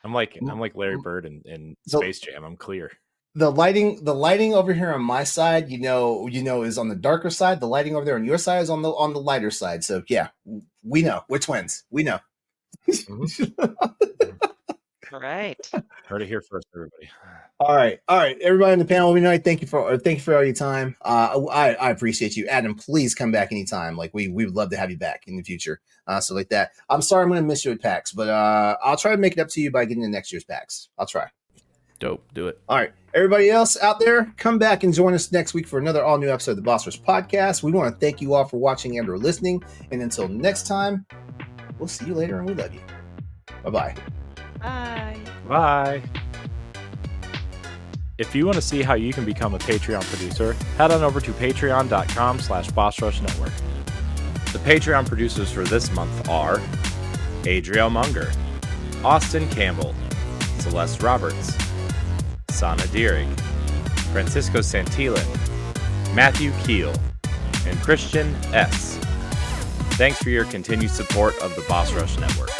I'm like Larry Bird in Space Jam. I'm clear. The lighting over here on my side, you know, is on the darker side. The lighting over there on your side is on the lighter side. So yeah, we know we're twins. We know. Right. Heard it here first, everybody. All right, everybody on the panel tonight. Thank you for all your time. I appreciate you, Adam. Please come back anytime. Like we would love to have you back in the future. So like that. I'm sorry I'm going to miss you at PAX, but I'll try to make it up to you by getting to next year's PAX. I'll try. Dope. Do it. All right, everybody else out there, come back and join us next week for another all new episode of the Boss Rush Podcast. We want to thank you all for watching and or listening. And until next time, we'll see you later, and we love you. Bye-bye. Bye. Bye. If you want to see how you can become a Patreon producer, head on over to patreon.com/BossRushNetwork. The Patreon producers for this month are Adriel Munger, Austin Campbell, Celeste Roberts, Sana Deering, Francisco Santillan, Matthew Keel, and Christian S. Thanks for your continued support of the Boss Rush Network.